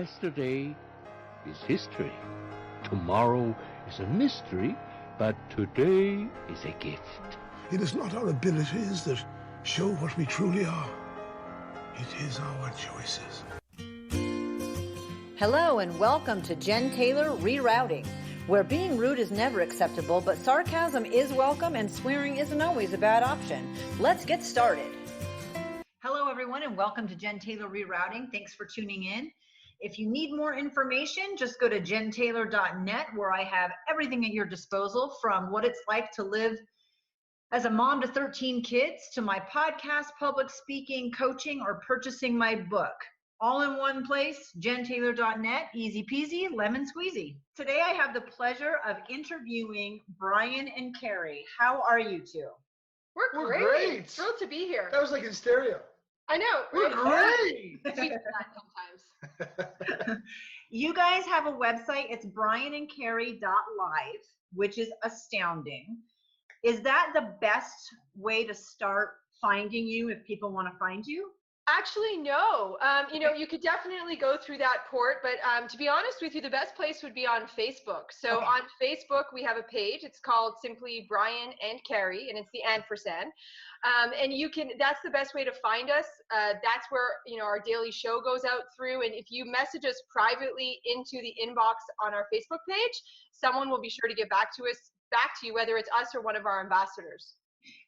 yesterday is history. Tomorrow is a mystery, but today is a gift. It is not our abilities that show what we truly are. It is our choices. Hello and welcome to Jen Taylor Rerouting, where being rude is never acceptable, but sarcasm is welcome and swearing isn't always a bad option. Let's get started. Hello everyone and welcome to Jen Taylor Rerouting. Thanks for tuning in. If you need more information, just go to jentaylor.net, where I have everything at your disposal, from what it's like to live as a mom to 13 kids, to my podcast, public speaking, coaching, or purchasing my book. All in one place, jentaylor.net, easy peasy, lemon squeezy. Today I have the pleasure of interviewing Brian and Carrie. How are you two? We're great. Thrilled to be here. That was like in stereo. I know. We're great. We do that sometimes. You guys have a website. It's brianandcarrie.live, which is astounding. Is that the best way to start finding you if people want to find you? Actually, no. You could definitely go through that port, but to be honest with you, the best place would be on Facebook. So Okay. on Facebook, we have a page. It's called simply Brian and Carrie, and it's the ampersand. And that's the best way to find us. That's where, our daily show goes out through. And if you message us privately into the inbox on our Facebook page, someone will be sure to get back to you, whether it's us or one of our ambassadors.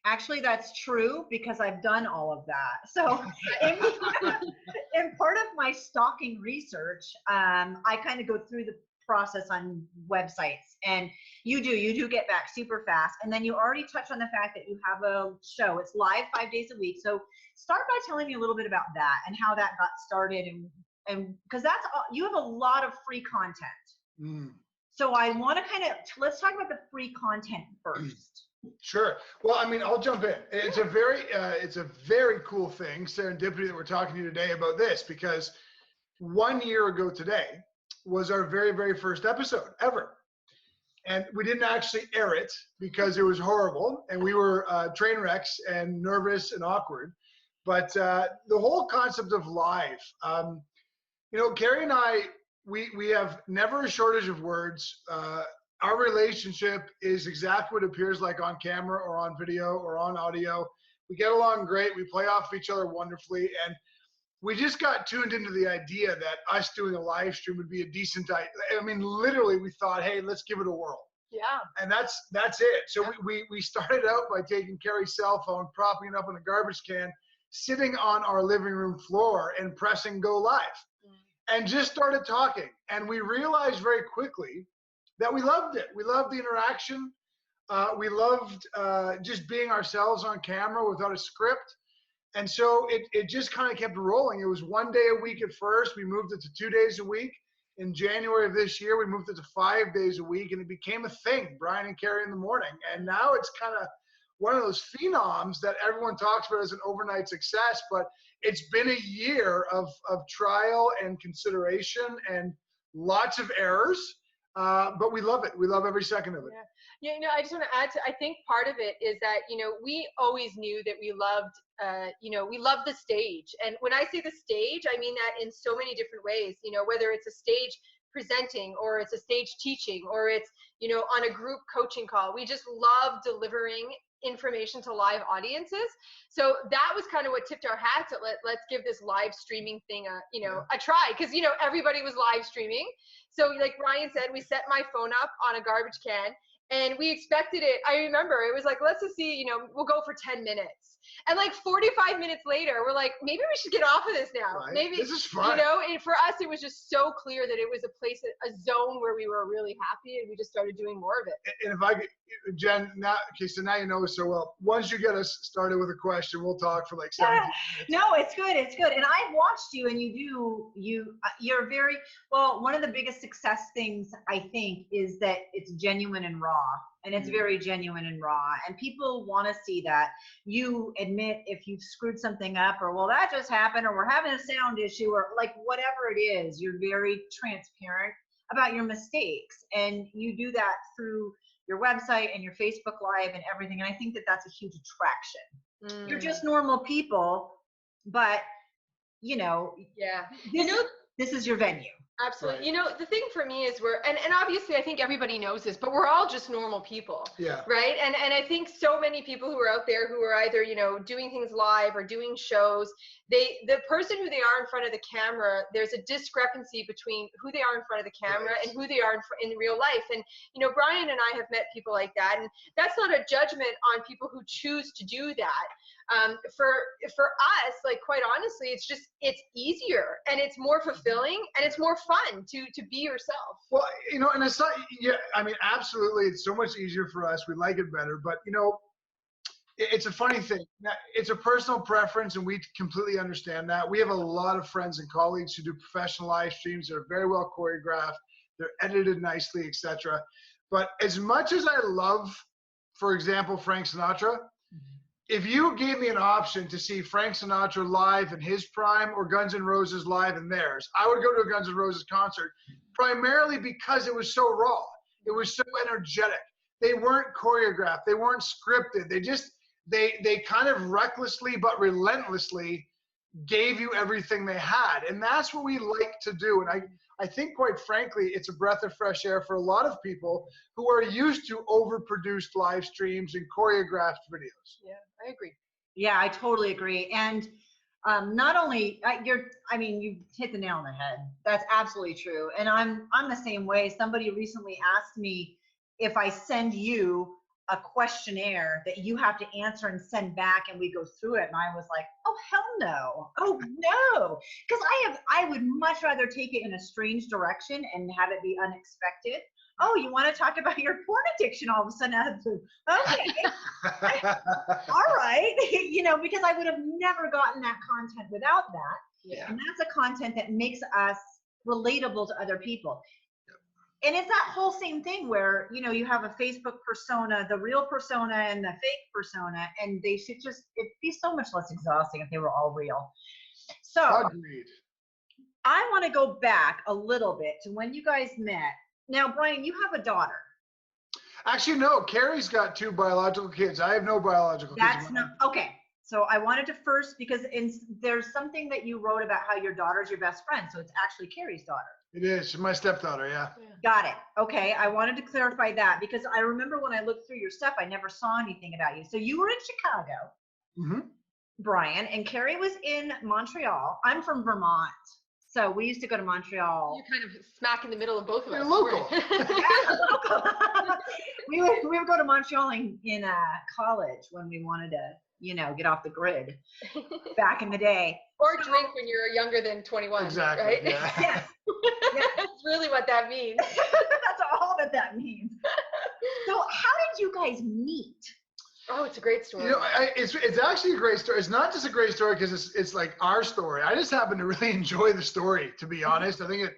Actually, that's true, because I've done all of that. So in part of my stalking research, I kind of go through the process on websites, and you do get back super fast. And then you already touched on the fact that you have a show. It's live 5 days a week. So start by telling me a little bit about that and how that got started, and because you have a lot of free content. So I want to let's talk about the free content first. Sure. Well, I'll jump in. It's a very cool thing, serendipity, that we're talking to you today about this, because 1 year ago today was our very, very first episode ever. And we didn't actually air it because it was horrible and we were train wrecks and nervous and awkward. But the whole concept of live, Carrie and I, we have never a shortage of words. Our relationship is exactly what it appears like on camera or on video or on audio. We get along great. We play off each other wonderfully. And we just got tuned into the idea that us doing a live stream would be a decent idea. Literally, we thought, hey, let's give it a whirl. Yeah. And that's it. So we started out by taking Carrie's cell phone, propping it up in a garbage can, sitting on our living room floor and pressing go live, and just started talking. And we realized very quickly that we loved it. We loved the interaction. We loved just being ourselves on camera without a script. And so it just kind of kept rolling. It was 1 day a week at first. We moved it to 2 days a week. In January of this year, we moved it to 5 days a week, and it became a thing, Brian and Carrie in the morning. And now it's kind of one of those phenoms that everyone talks about as an overnight success, but it's been a year of trial and consideration and lots of errors. But we love it. We love every second of it. Yeah. I just want to add I think part of it is that, we always knew that we loved, we love the stage. And when I say the stage, I mean that in so many different ways, whether it's a stage presenting or it's a stage teaching or it's, on a group coaching call. We just love delivering information to live audiences. So that was kind of what tipped our hats at let's give this live streaming thing a try, because everybody was live streaming. So like Brian said, we set my phone up on a garbage can and we expected it. I remember it was like, let's just see, we'll go for 10 minutes. And like 45 minutes later, we're like, maybe we should get off of this now. Right. Maybe this is fun. And for us, it was just so clear that it was a zone where we were really happy, and we just started doing more of it. And if I could, Jen, so now you know us so well. Once you get us started with a question, we'll talk for like 17 minutes. No, it's good. It's good. And I've watched you, and you're very, well, one of the biggest success things I think is that it's genuine and raw. And it's very genuine and raw. And people want to see that. You admit if you've screwed something up, or, well, that just happened, or we're having a sound issue, or like whatever it is, you're very transparent about your mistakes. And you do that through your website and your Facebook Live and everything. And I think that that's a huge attraction. You're just normal people, but, Yeah. this is your venue. Absolutely. Right. You know, the thing for me is and obviously I think everybody knows this, but we're all just normal people. Yeah. Right. And I think so many people who are out there who are either, you know, doing things live or doing shows, the person who they are in front of the camera, there's a discrepancy between who they are in front of the camera Right. and who they are in real life. And, you know, Brian and I have met people like that. And that's not a judgment on people who choose to do that. For us, like, quite honestly, it's easier and it's more fulfilling and it's more fun to be yourself. Well, you know, and it's not, yeah, I mean, absolutely, it's so much easier for us. We like it better, but you know, it's a funny thing. Now, it's a personal preference, and we completely understand that. We have a lot of friends and colleagues who do professional live streams. They're very well choreographed. They're edited nicely, etc. But as much as I love, for example, Frank Sinatra, if you gave me an option to see Frank Sinatra live in his prime or Guns N' Roses live in theirs, I would go to a Guns N' Roses concert, primarily because it was so raw. It was so energetic. They weren't choreographed. They weren't scripted. They kind of recklessly but relentlessly gave you everything they had. And that's what we like to do. And I think, quite frankly, it's a breath of fresh air for a lot of people who are used to overproduced live streams and choreographed videos. Yeah, I agree. Yeah, I totally agree. And not only you hit the nail on the head. That's absolutely true. And I'm the same way. Somebody recently asked me if I send you a questionnaire that you have to answer and send back and we go through it. And I was like, oh, hell no. Oh, no. Because I would much rather take it in a strange direction and have it be unexpected. Oh, you want to talk about your porn addiction all of a sudden out of the blue? Okay. All right. You know, because I would have never gotten that content without that. Yeah. And that's a content that makes us relatable to other people. And it's that whole same thing where, you know, you have a Facebook persona, the real persona and the fake persona, and they should it'd be so much less exhausting if they were all real. So Agreed. I want to go back a little bit to when you guys met. Now, Brian, you have a daughter. Actually, no. Carrie's got 2 biological kids. I have no biological kids. That's not okay. So I wanted to first, because there's something that you wrote about how your daughter's your best friend. So it's actually Carrie's daughter. It is. She's my stepdaughter, yeah. Got it. Okay. I wanted to clarify that because I remember when I looked through your stuff, I never saw anything about you. So you were in Chicago, Mm-hmm. Brian, and Carrie was in Montreal. I'm from Vermont. So we used to go to Montreal. You're kind of smack in the middle of both of us. You're local. we would go to Montreal in college when we wanted to, you know, get off the grid back in the day. Or drink when you're younger than 21. Exactly. Right? Yeah. Yes. That's really what that means. That's all that means. So how did you guys meet? Oh, it's a great story. You know, it's actually a great story. It's not just a great story because it's like our story. I just happen to really enjoy the story, to be honest. I think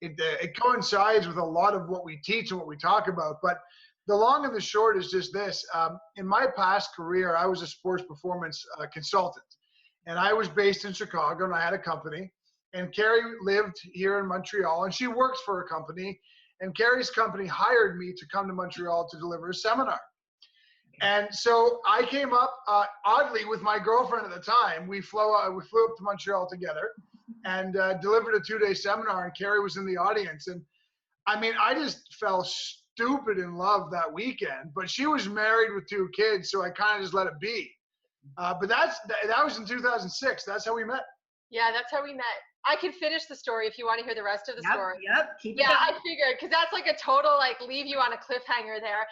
it coincides with a lot of what we teach and what we talk about. But the long and the short is just this. In my past career, I was a sports performance consultant. And I was based in Chicago, and I had a company. And Carrie lived here in Montreal, and she works for a company. And Carrie's company hired me to come to Montreal to deliver a seminar. And so I came up, oddly, with my girlfriend at the time. We flew up to Montreal together and delivered a 2-day seminar, and Carrie was in the audience. And I mean, I just fell stupid in love that weekend. But she was married with 2 kids, so I kind of just let it be. But that was in 2006. That's how we met. Yeah, that's how we met. I can finish the story if you want to hear the rest of the story. Yep. Keep it Yeah, going. I figured, because that's like a total, like, leave you on a cliffhanger there.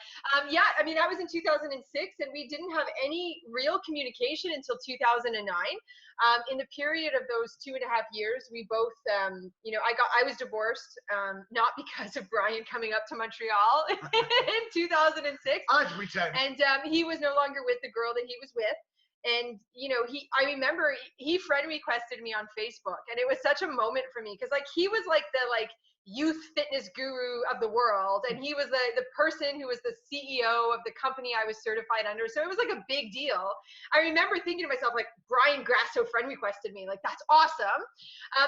Yeah, I mean, that was in 2006, and we didn't have any real communication until 2009. In the period of those 2.5 years, we both, you know, I was divorced, not because of Brian coming up to Montreal in 2006. I like to pretend. And he was no longer with the girl that he was with. And, you know, I remember he friend requested me on Facebook, and it was such a moment for me because, like, he was like the youth fitness guru of the world, and he was the person who was the CEO of the company I was certified under. So it was like a big deal. I remember thinking to myself, like, Brian Grasso friend requested me, like, that's awesome.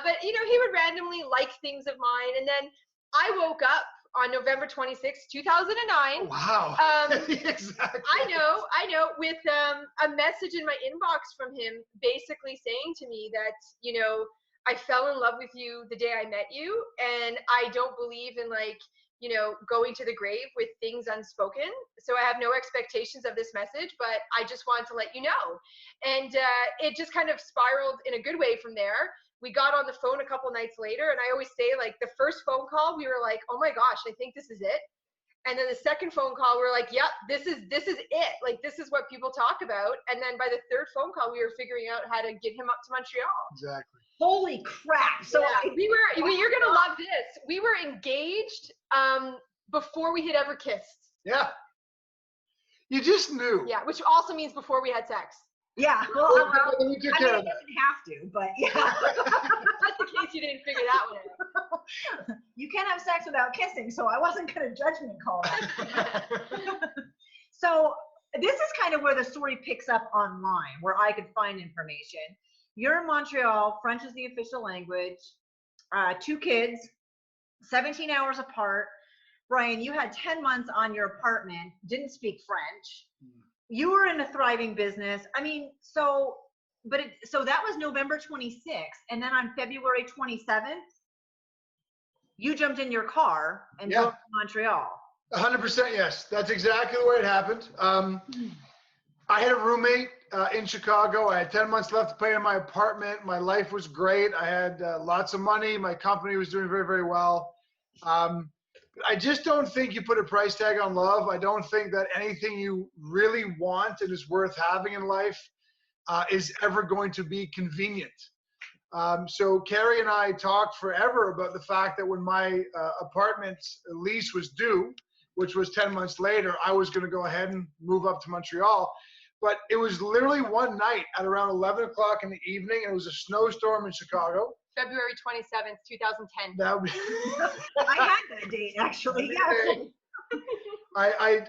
But, you know, he would randomly like things of mine, and then I woke up on November 26, 2009. Wow. Exactly. I know, with a message in my inbox from him basically saying to me that, you know, I fell in love with you the day I met you, and I don't believe in going to the grave with things unspoken. So I have no expectations of this message, but I just wanted to let you know. And it just kind of spiraled in a good way from there. We got on the phone a couple nights later, and I always say, like, the first phone call, we were like, oh my gosh, I think this is it. And then the second phone call, we were like, yep, this is it. Like, this is what people talk about. And then by the third phone call, we were figuring out how to get him up to Montreal. Exactly. Holy crap. So yeah, you're going to love this. We were engaged before we had ever kissed. Yeah. You just knew. Yeah, which also means before we had sex. Yeah. Well, I mean, it doesn't have to, but yeah. Just in case you didn't figure that one out. You can't have sex without kissing, so I wasn't going to judgment call that. So this is kind of where the story picks up online, where I could find information. You're in Montreal, French is the official language, 2 kids, 17 hours apart. Brian, you had 10 months on your apartment, didn't speak French. You were in a thriving business. I mean, so that was November 26th. And then on February 27th, you jumped in your car and drove to Montreal. 100% yes. That's exactly the way it happened. I had a roommate in Chicago. I had 10 months left to pay in my apartment. My life was great. I had lots of money. My company was doing very, very well. I just don't think you put a price tag on love. I don't think that anything you really want and is worth having in life is ever going to be convenient. So Carrie and I talked forever about the fact that when my apartment lease was due, which was 10 months later, I was going to go ahead and move up to Montreal. But it was literally one night at around 11 o'clock in the evening, and it was a snowstorm in Chicago. February 27th, 2010. That would be I had that date, actually. Yeah. I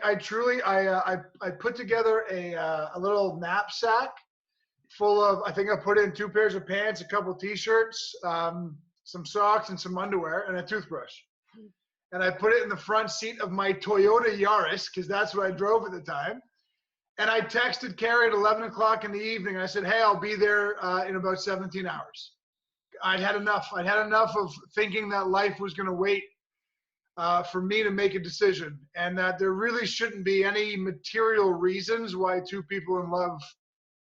put together a little knapsack full of, I think I put in 2 pairs of pants, a couple t-shirts, some socks, and some underwear, and a toothbrush. And I put it in the front seat of my Toyota Yaris, because that's what I drove at the time. And I texted Carrie at 11 o'clock in the evening. I said, hey, I'll be there in about 17 hours. I'd had enough. I'd had enough of thinking that life was going to wait for me to make a decision, and that there really shouldn't be any material reasons why 2 people in love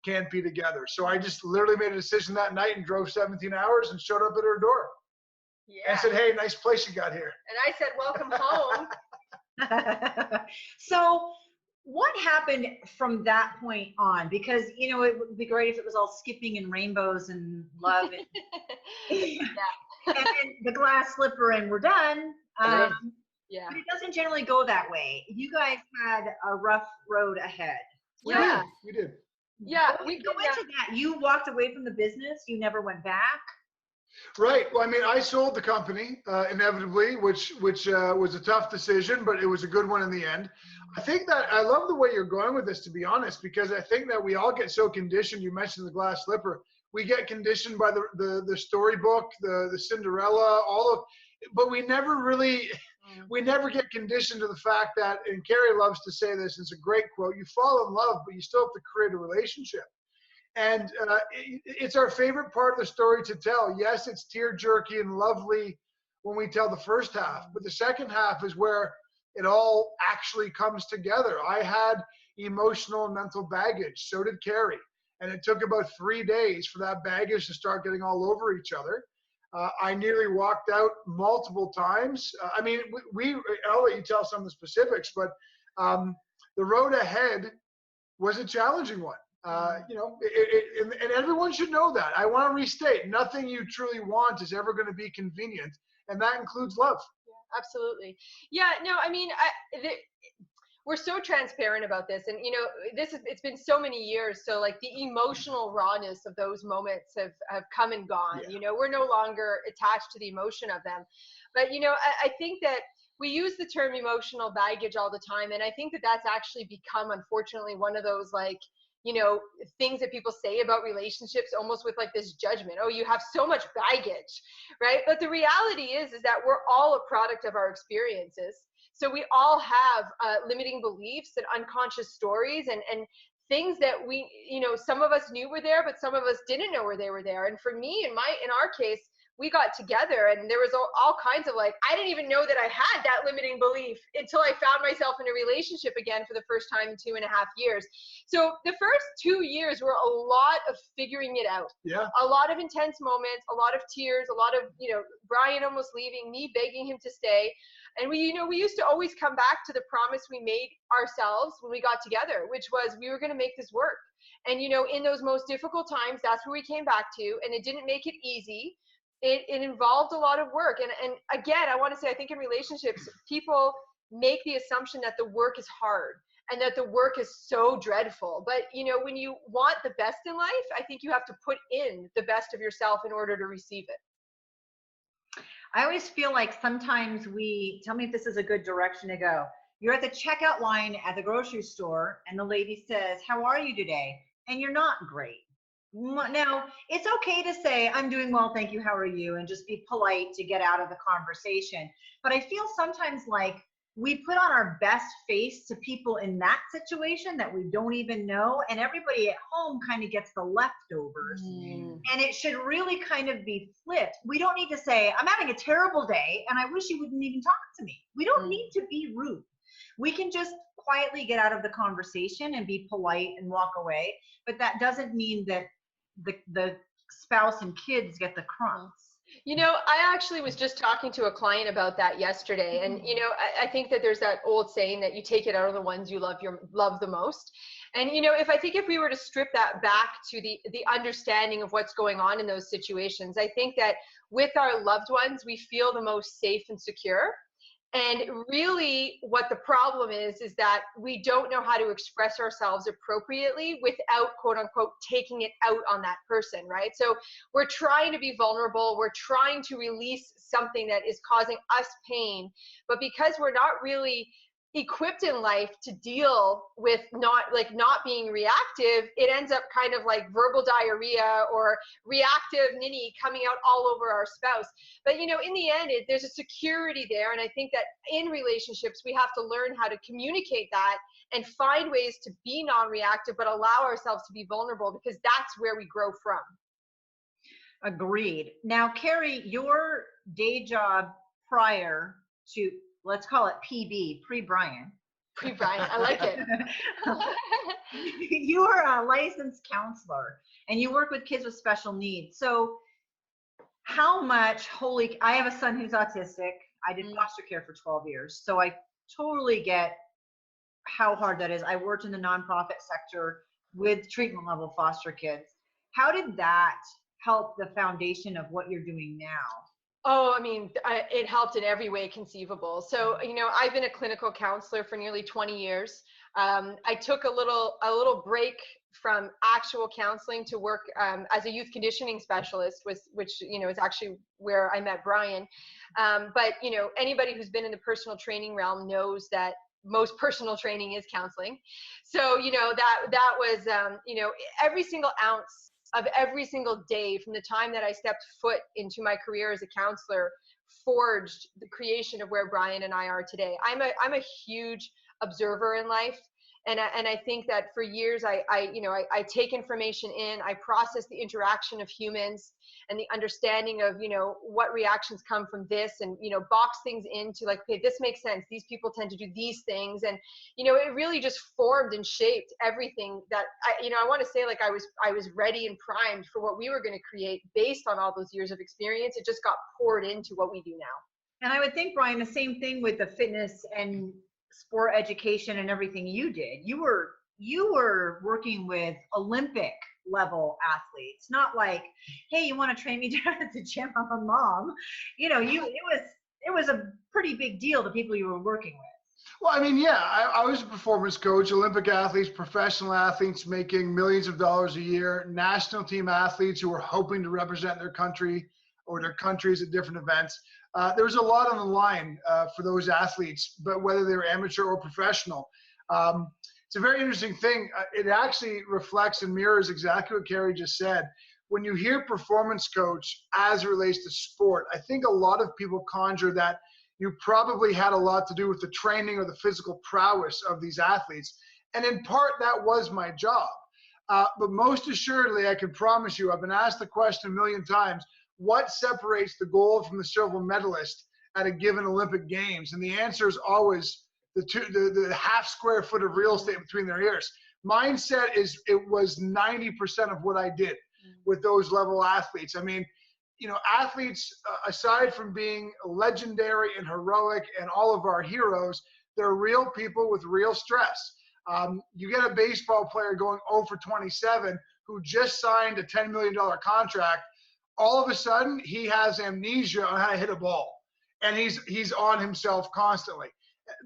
can't be together. So I just literally made a decision that night and drove 17 hours and showed up at her door. Yeah. And said, hey, nice place you got here. And I said, welcome home. So what happened from that point on? Because, you know, it would be great if it was all skipping and rainbows and love. And, and then the glass slipper and we're done. Yeah. But it doesn't generally go that way. You guys had a rough road ahead. We did. Yeah. We go into that. You walked away from the business. You never went back. Right. Well, I mean, I sold the company inevitably, which was a tough decision, but it was a good one in the end. I think that I love the way you're going with this, to be honest, because I think that we all get so conditioned. You mentioned the glass slipper. We get conditioned by the storybook, the Cinderella, but we never really, we never get conditioned to the fact that, and Carrie loves to say this, it's a great quote, you fall in love, but you still have to create a relationship. And it's our favorite part of the story to tell. Yes, it's tear-jerky and lovely when we tell the first half, but the second half is where it all actually comes together. I had emotional and mental baggage. So did Carrie. And it took about 3 days for that baggage to start getting all over each other. I nearly walked out multiple times. I mean, I'll let you tell some of the specifics, but the road ahead was a challenging one. You know, and everyone should know that. I want to restate, nothing you truly want is ever going to be convenient, and that includes love. Yeah, absolutely. Yeah, no, I mean, we're so transparent about this, and you know, it's been so many years, so like the emotional rawness of those moments have come and gone. Yeah. You know, we're no longer attached to the emotion of them, but you know, I think that we use the term emotional baggage all the time, and I think that that's actually become, unfortunately, one of those, like, you know, things that people say about relationships, almost with like this judgment. Oh, you have so much baggage, right? But the reality is that we're all a product of our experiences. So we all have limiting beliefs and unconscious stories and things that we, some of us knew were there, but some of us didn't know where they were there. And for me, in our case, we got together and there was all kinds of I didn't even know that I had that limiting belief until I found myself in a relationship again for the first time in 2.5 years. So the first 2 years were a lot of figuring it out. Yeah. A lot of intense moments, a lot of tears, a lot of, Brian almost leaving, me begging him to stay. And we used to always come back to the promise we made ourselves when we got together, which was we were going to make this work. And, in those most difficult times, that's where we came back to, and it didn't make it easy. It involved a lot of work. And again, I want to say, I think in relationships, people make the assumption that the work is hard and that the work is so dreadful. But, when you want the best in life, I think you have to put in the best of yourself in order to receive it. I always feel like sometimes tell me if this is a good direction to go. You're at the checkout line at the grocery store and the lady says, "How are you today?" And you're not great. Now, it's okay to say, "I'm doing well, thank you, how are you?" and just be polite to get out of the conversation. But I feel sometimes like we put on our best face to people in that situation that we don't even know, and everybody at home kind of gets the leftovers. And it should really kind of be flipped. We don't need to say, "I'm having a terrible day and I wish you wouldn't even talk to me." We don't need to be rude. We can just quietly get out of the conversation and be polite and walk away. But that doesn't mean that the spouse and kids get the crumbs. I actually was just talking to a client about that yesterday. And, I think that there's that old saying that you take it out of the ones you love the most. And, if we were to strip that back to the understanding of what's going on in those situations, I think that with our loved ones, we feel the most safe and secure. And really what the problem is that we don't know how to express ourselves appropriately without, quote unquote, taking it out on that person, right? So we're trying to be vulnerable. We're trying to release something that is causing us pain. But because we're not really equipped in life to deal with not being reactive, it ends up kind of like verbal diarrhea or reactive ninny coming out all over our spouse. But in the end, there's a security there, and I think that in relationships we have to learn how to communicate that and find ways to be non-reactive but allow ourselves to be vulnerable, because that's where we grow from. Agreed. Now, Carrie, your day job prior to, let's call it PB, pre-Brian. Pre-Brian, I like it. You are a licensed counselor and you work with kids with special needs. So how much, I have a son who's autistic. I did foster care for 12 years. So I totally get how hard that is. I worked in the nonprofit sector with treatment level foster kids. How did that help the foundation of what you're doing now? Oh, I mean, it helped in every way conceivable. So, I've been a clinical counselor for nearly 20 years. I took a little break from actual counseling to work as a youth conditioning specialist, which is actually where I met Brian. But, anybody who's been in the personal training realm knows that most personal training is counseling. So, that was, every single ounce of every single day from the time that I stepped foot into my career as a counselor forged the creation of where Brian and I are today. I'm a huge observer in life. And I think that for years I take information in, I process the interaction of humans and the understanding of, what reactions come from this, and, box things into like, okay, this makes sense. These people tend to do these things. And, it really just formed and shaped everything that I want to say, like I was ready and primed for what we were going to create based on all those years of experience. It just got poured into what we do now. And I would think, Brian, the same thing with the fitness and sport education and everything you did. You were working with Olympic level athletes, not like, "Hey, you want to train me down at the gym? I'm a mom." It was a pretty big deal, the people you were working with. Well, I mean, yeah, I was a performance coach, Olympic athletes, professional athletes making millions of dollars a year, national team athletes who were hoping to represent their country or their countries at different events. There was a lot on the line for those athletes, but whether they were amateur or professional. It's a very interesting thing. It actually reflects and mirrors exactly what Carrie just said. When you hear performance coach as it relates to sport, I think a lot of people conjure that you probably had a lot to do with the training or the physical prowess of these athletes. And in part, that was my job. But most assuredly, I can promise you, I've been asked the question a million times, what separates the gold from the silver medalist at a given Olympic Games? And the answer is always the half square foot of real estate between their ears. Mindset it was 90% of what I did with those level athletes. I mean, athletes, aside from being legendary and heroic and all of our heroes, they're real people with real stress. You get a baseball player going 0 for 27 who just signed a $10 million contract. All of a sudden, he has amnesia on how to hit a ball, and he's on himself constantly.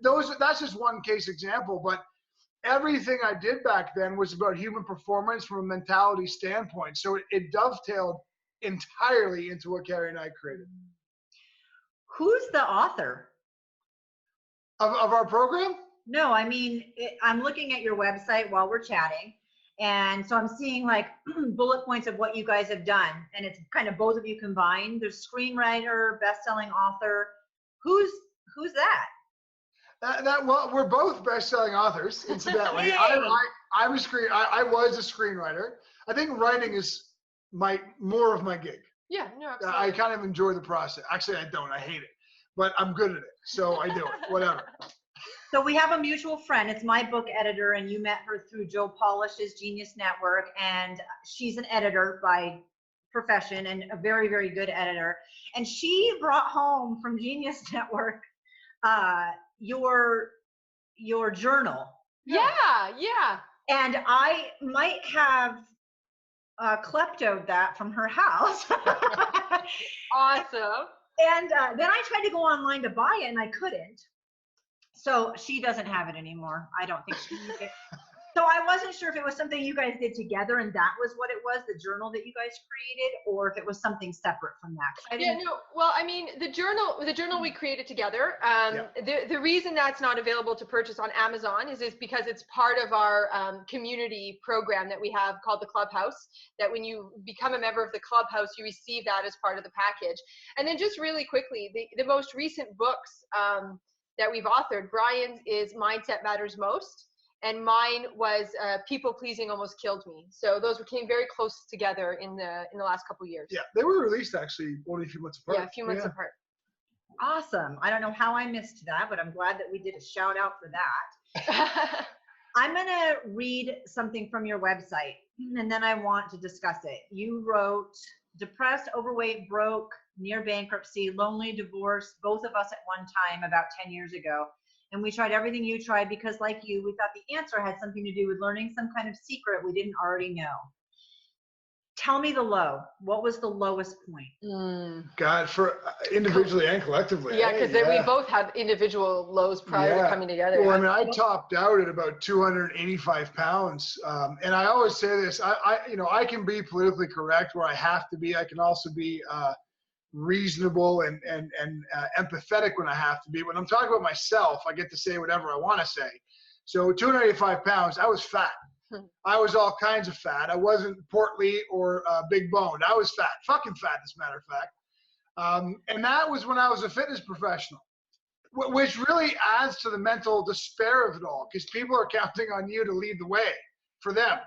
That's just one case example, but everything I did back then was about human performance from a mentality standpoint. So it dovetailed entirely into what Carrie and I created. Who's the author of our program? No, I mean, I'm looking at your website while we're chatting. And so I'm seeing like bullet points of what you guys have done. And it's kind of both of you combined. There's screenwriter, best-selling author. Who's that? Well, we're both best-selling authors, incidentally. I was a screenwriter. I think writing is more of my gig. Yeah, no, absolutely. I kind of enjoy the process. Actually, I don't. I hate it. But I'm good at it. So I do it. Whatever. So we have a mutual friend. It's my book editor, and you met her through Joe Polish's Genius Network, and she's an editor by profession and a very, very good editor. And she brought home from Genius Network your journal. Yeah. And I might have kleptoed that from her house. Awesome. And then I tried to go online to buy it, and I couldn't. So she doesn't have it anymore. I don't think she needs it. So I wasn't sure if it was something you guys did together and that was what it was, the journal that you guys created, or if it was something separate from that. Yeah, no. Well, I mean, the journal we created together. The reason that's not available to purchase on Amazon is because it's part of our community program that we have called the Clubhouse. That when you become a member of the Clubhouse, you receive that as part of the package. And then just really quickly, the most recent books that we've authored, Brian's is Mindset Matters Most, and mine was People Pleasing Almost Killed Me. So those came very close together in the last couple of years. Yeah, they were released actually only a few months apart. Yeah, a few months apart. Awesome. I don't know how I missed that, but I'm glad that we did a shout out for that. I'm going to read something from your website, and then I want to discuss it. You wrote, depressed, overweight, broke, near bankruptcy, lonely, divorced, both of us at one time about 10 years ago. And we tried everything you tried because, like you, we thought the answer had something to do with learning some kind of secret we didn't already know. Tell me the low. What was the lowest point? God, for individually and collectively. Yeah, because we both had individual lows prior to coming together. Well, I mean, I topped out at about 285 pounds. And I always say this, I can be politically correct where I have to be. I can also be reasonable and empathetic when I have to be. When I'm talking about myself, I get to say whatever I want to say. So 285 pounds, I was fat. I was all kinds of fat. I wasn't portly or big boned. I was fat, fucking fat, as a matter of fact. And that was when I was a fitness professional, which really adds to the mental despair of it all, because people are counting on you to lead the way for them.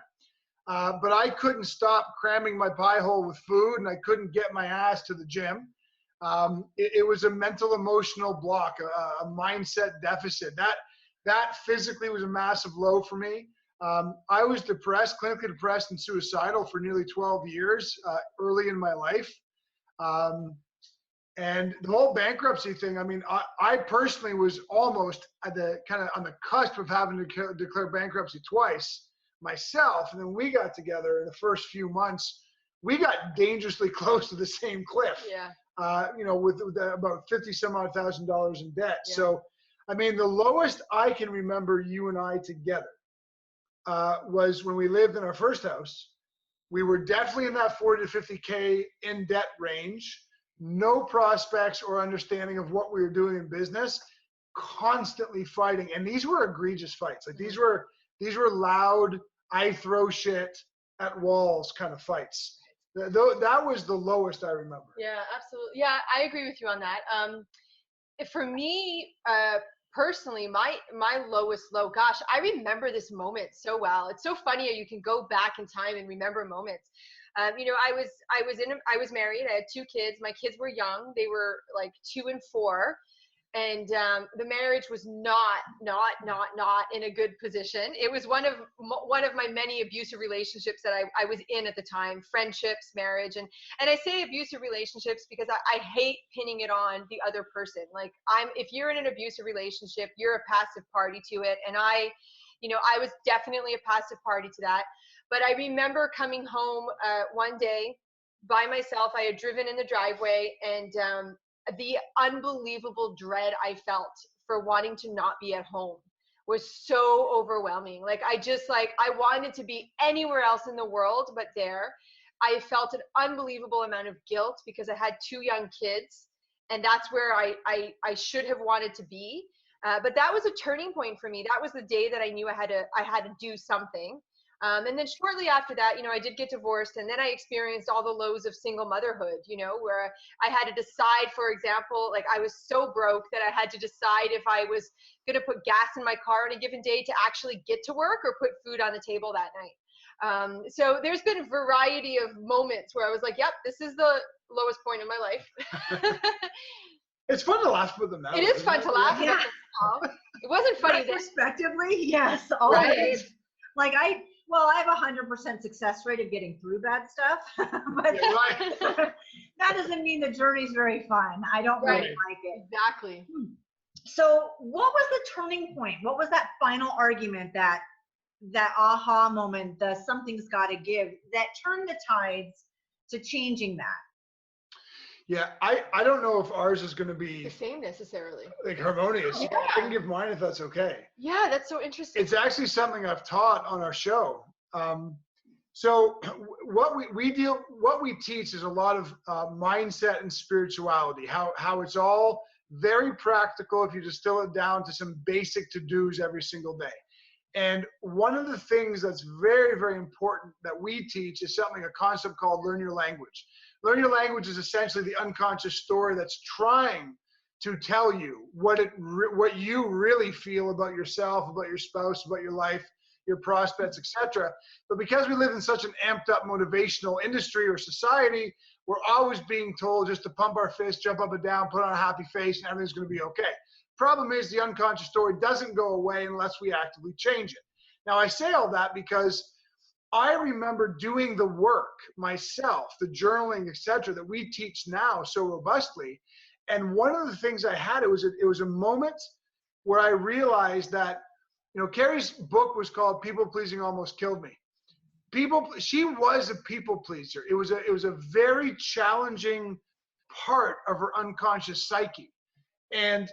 But I couldn't stop cramming my pie hole with food, and I couldn't get my ass to the gym. It was a mental, emotional block, a mindset deficit. That physically was a massive low for me. I was depressed, clinically depressed and suicidal for nearly 12 years early in my life. And the whole bankruptcy thing, I mean, I personally was almost at the kind of on the cusp of having to declare bankruptcy twice myself. And then we got together in the first few months. We got dangerously close to the same cliff. Yeah. With about $50,000 in debt. Yeah. So, I mean, the lowest I can remember you and I together was when we lived in our first house. We were definitely in that 40 to 50K in debt range, no prospects or understanding of what we were doing in business, constantly fighting. And these were egregious fights. Like these were loud, I throw shit at walls kind of fights. That was the lowest I remember. Yeah, absolutely. Yeah, I agree with you on that. For me, personally, my lowest low, gosh, I remember this moment so well. It's so funny how you can go back in time and remember moments. You know, I was married. I had 2 kids. My kids were young. They were like 2 and 4. And the marriage was not in a good position. It was one of my many abusive relationships that I was in at the time, friendships, marriage. And I say abusive relationships because I hate pinning it on the other person. Like, if you're in an abusive relationship, you're a passive party to it. And I was definitely a passive party to that. But I remember coming home one day by myself. I had driven in the driveway, and the unbelievable dread I felt for wanting to not be at home was so overwhelming. Like, I wanted to be anywhere else in the world but there. I felt an unbelievable amount of guilt because I had 2 young kids, and that's where I should have wanted to be. But that was a turning point for me. That was the day that I knew I had to do something. And then shortly after that, you know, I did get divorced, and then I experienced all the lows of single motherhood, you know, where I had to decide, for example, like, I was so broke that I had to decide if I was going to put gas in my car on a given day to actually get to work or put food on the table that night. So there's been a variety of moments where I was like, yep, this is the lowest point in my life. It's fun to laugh with them now. It is fun to laugh with them now. It wasn't funny then. Retrospectively, yes, always. Right? Like, I have 100% success rate of getting through bad stuff, but Yeah, right. that doesn't mean the journey's very fun. I don't really like it. Exactly. So what was the turning point? What was that final argument, that aha moment, the something's got to give, that turned the tides to changing that? Yeah, I don't know if ours is going to be The same necessarily. like harmonious. Yeah. I can give mine if that's okay. Yeah, that's so interesting. It's actually something I've taught on our show. So what we teach is a lot of mindset and spirituality. How it's all very practical if you distill it down to some basic to-dos every single day. And one of the things that's very, very important that we teach is a concept called learn your language. Learn your language is essentially the unconscious story that's trying to tell you what you really feel about yourself, about your spouse, about your life, your prospects, etc. But because we live in such an amped up motivational industry or society, we're always being told just to pump our fist, jump up and down, put on a happy face, and everything's going to be okay. Problem is, the unconscious story doesn't go away unless we actively change it. Now, I say all that because I remember doing the work myself, the journaling, etc., that we teach now so robustly. And one of the things I had, it was a moment where I realized that, you know, Carrie's book was called People Pleasing Almost Killed Me. She was a people pleaser. It was a very challenging part of her unconscious psyche, and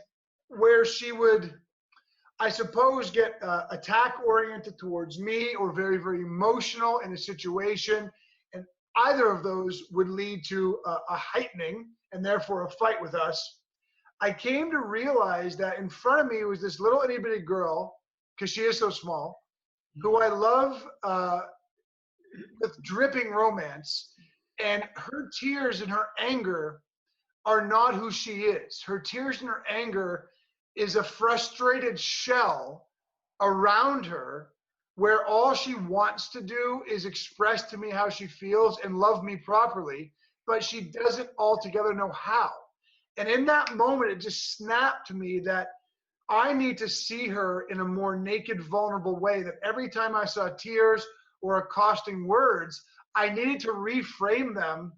where she would, I suppose, get attack oriented towards me, or very, very emotional in a situation. And either of those would lead to a heightening and therefore a fight with us. I came to realize that in front of me was this little itty bitty girl, because she is so small, who I love with dripping romance. And her tears and her anger are not who she is. Her tears and her anger is a frustrated shell around her, where all she wants to do is express to me how she feels and love me properly, but she doesn't altogether know how. And in that moment, it just snapped to me that I need to see her in a more naked, vulnerable way, that every time I saw tears or accosting words, I needed to reframe them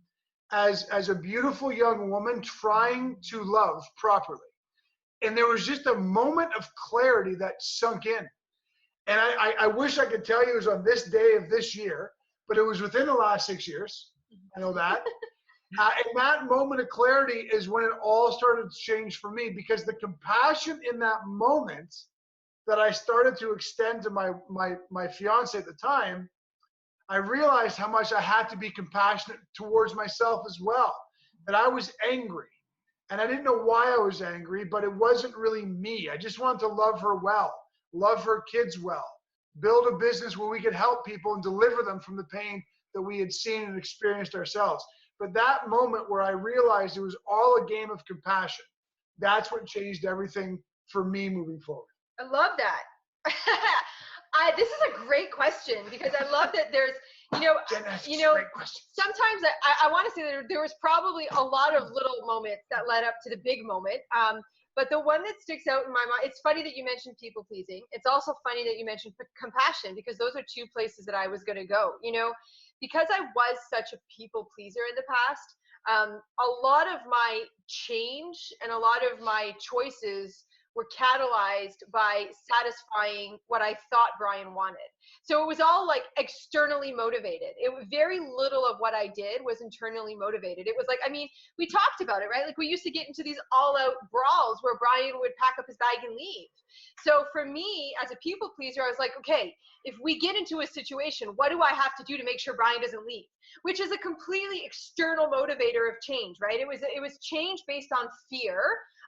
as a beautiful young woman trying to love properly. And there was just a moment of clarity that sunk in. And I wish I could tell you it was on this day of this year, but it was within the last 6 years. I know that. And that moment of clarity is when it all started to change for me, because the compassion in that moment that I started to extend to my fiance at the time, I realized how much I had to be compassionate towards myself as well. That I was angry. And I didn't know why I was angry, but it wasn't really me. I just wanted to love her well, love her kids well, build a business where we could help people and deliver them from the pain that we had seen and experienced ourselves. But that moment where I realized it was all a game of compassion, that's what changed everything for me moving forward? I love that. This is a great question, because I love that there's, Great question. sometimes I want to say that there was probably a lot of little moments that led up to the big moment. But the one that sticks out in my mind, it's funny that you mentioned people pleasing. It's also funny that you mentioned compassion, because those are two places that I was going to go, because I was such a people pleaser in the past. A lot of my change and a lot of my choices were catalyzed by satisfying what I thought Brian wanted. So it was all like externally motivated. Very little of what I did was internally motivated. It was like, we talked about it, right? Like, we used to get into these all out brawls where Brian would pack up his bag and leave. So for me, as a people pleaser, I was like, okay, if we get into a situation, what do I have to do to make sure Brian doesn't leave? Which is a completely external motivator of change, right? It was change based on fear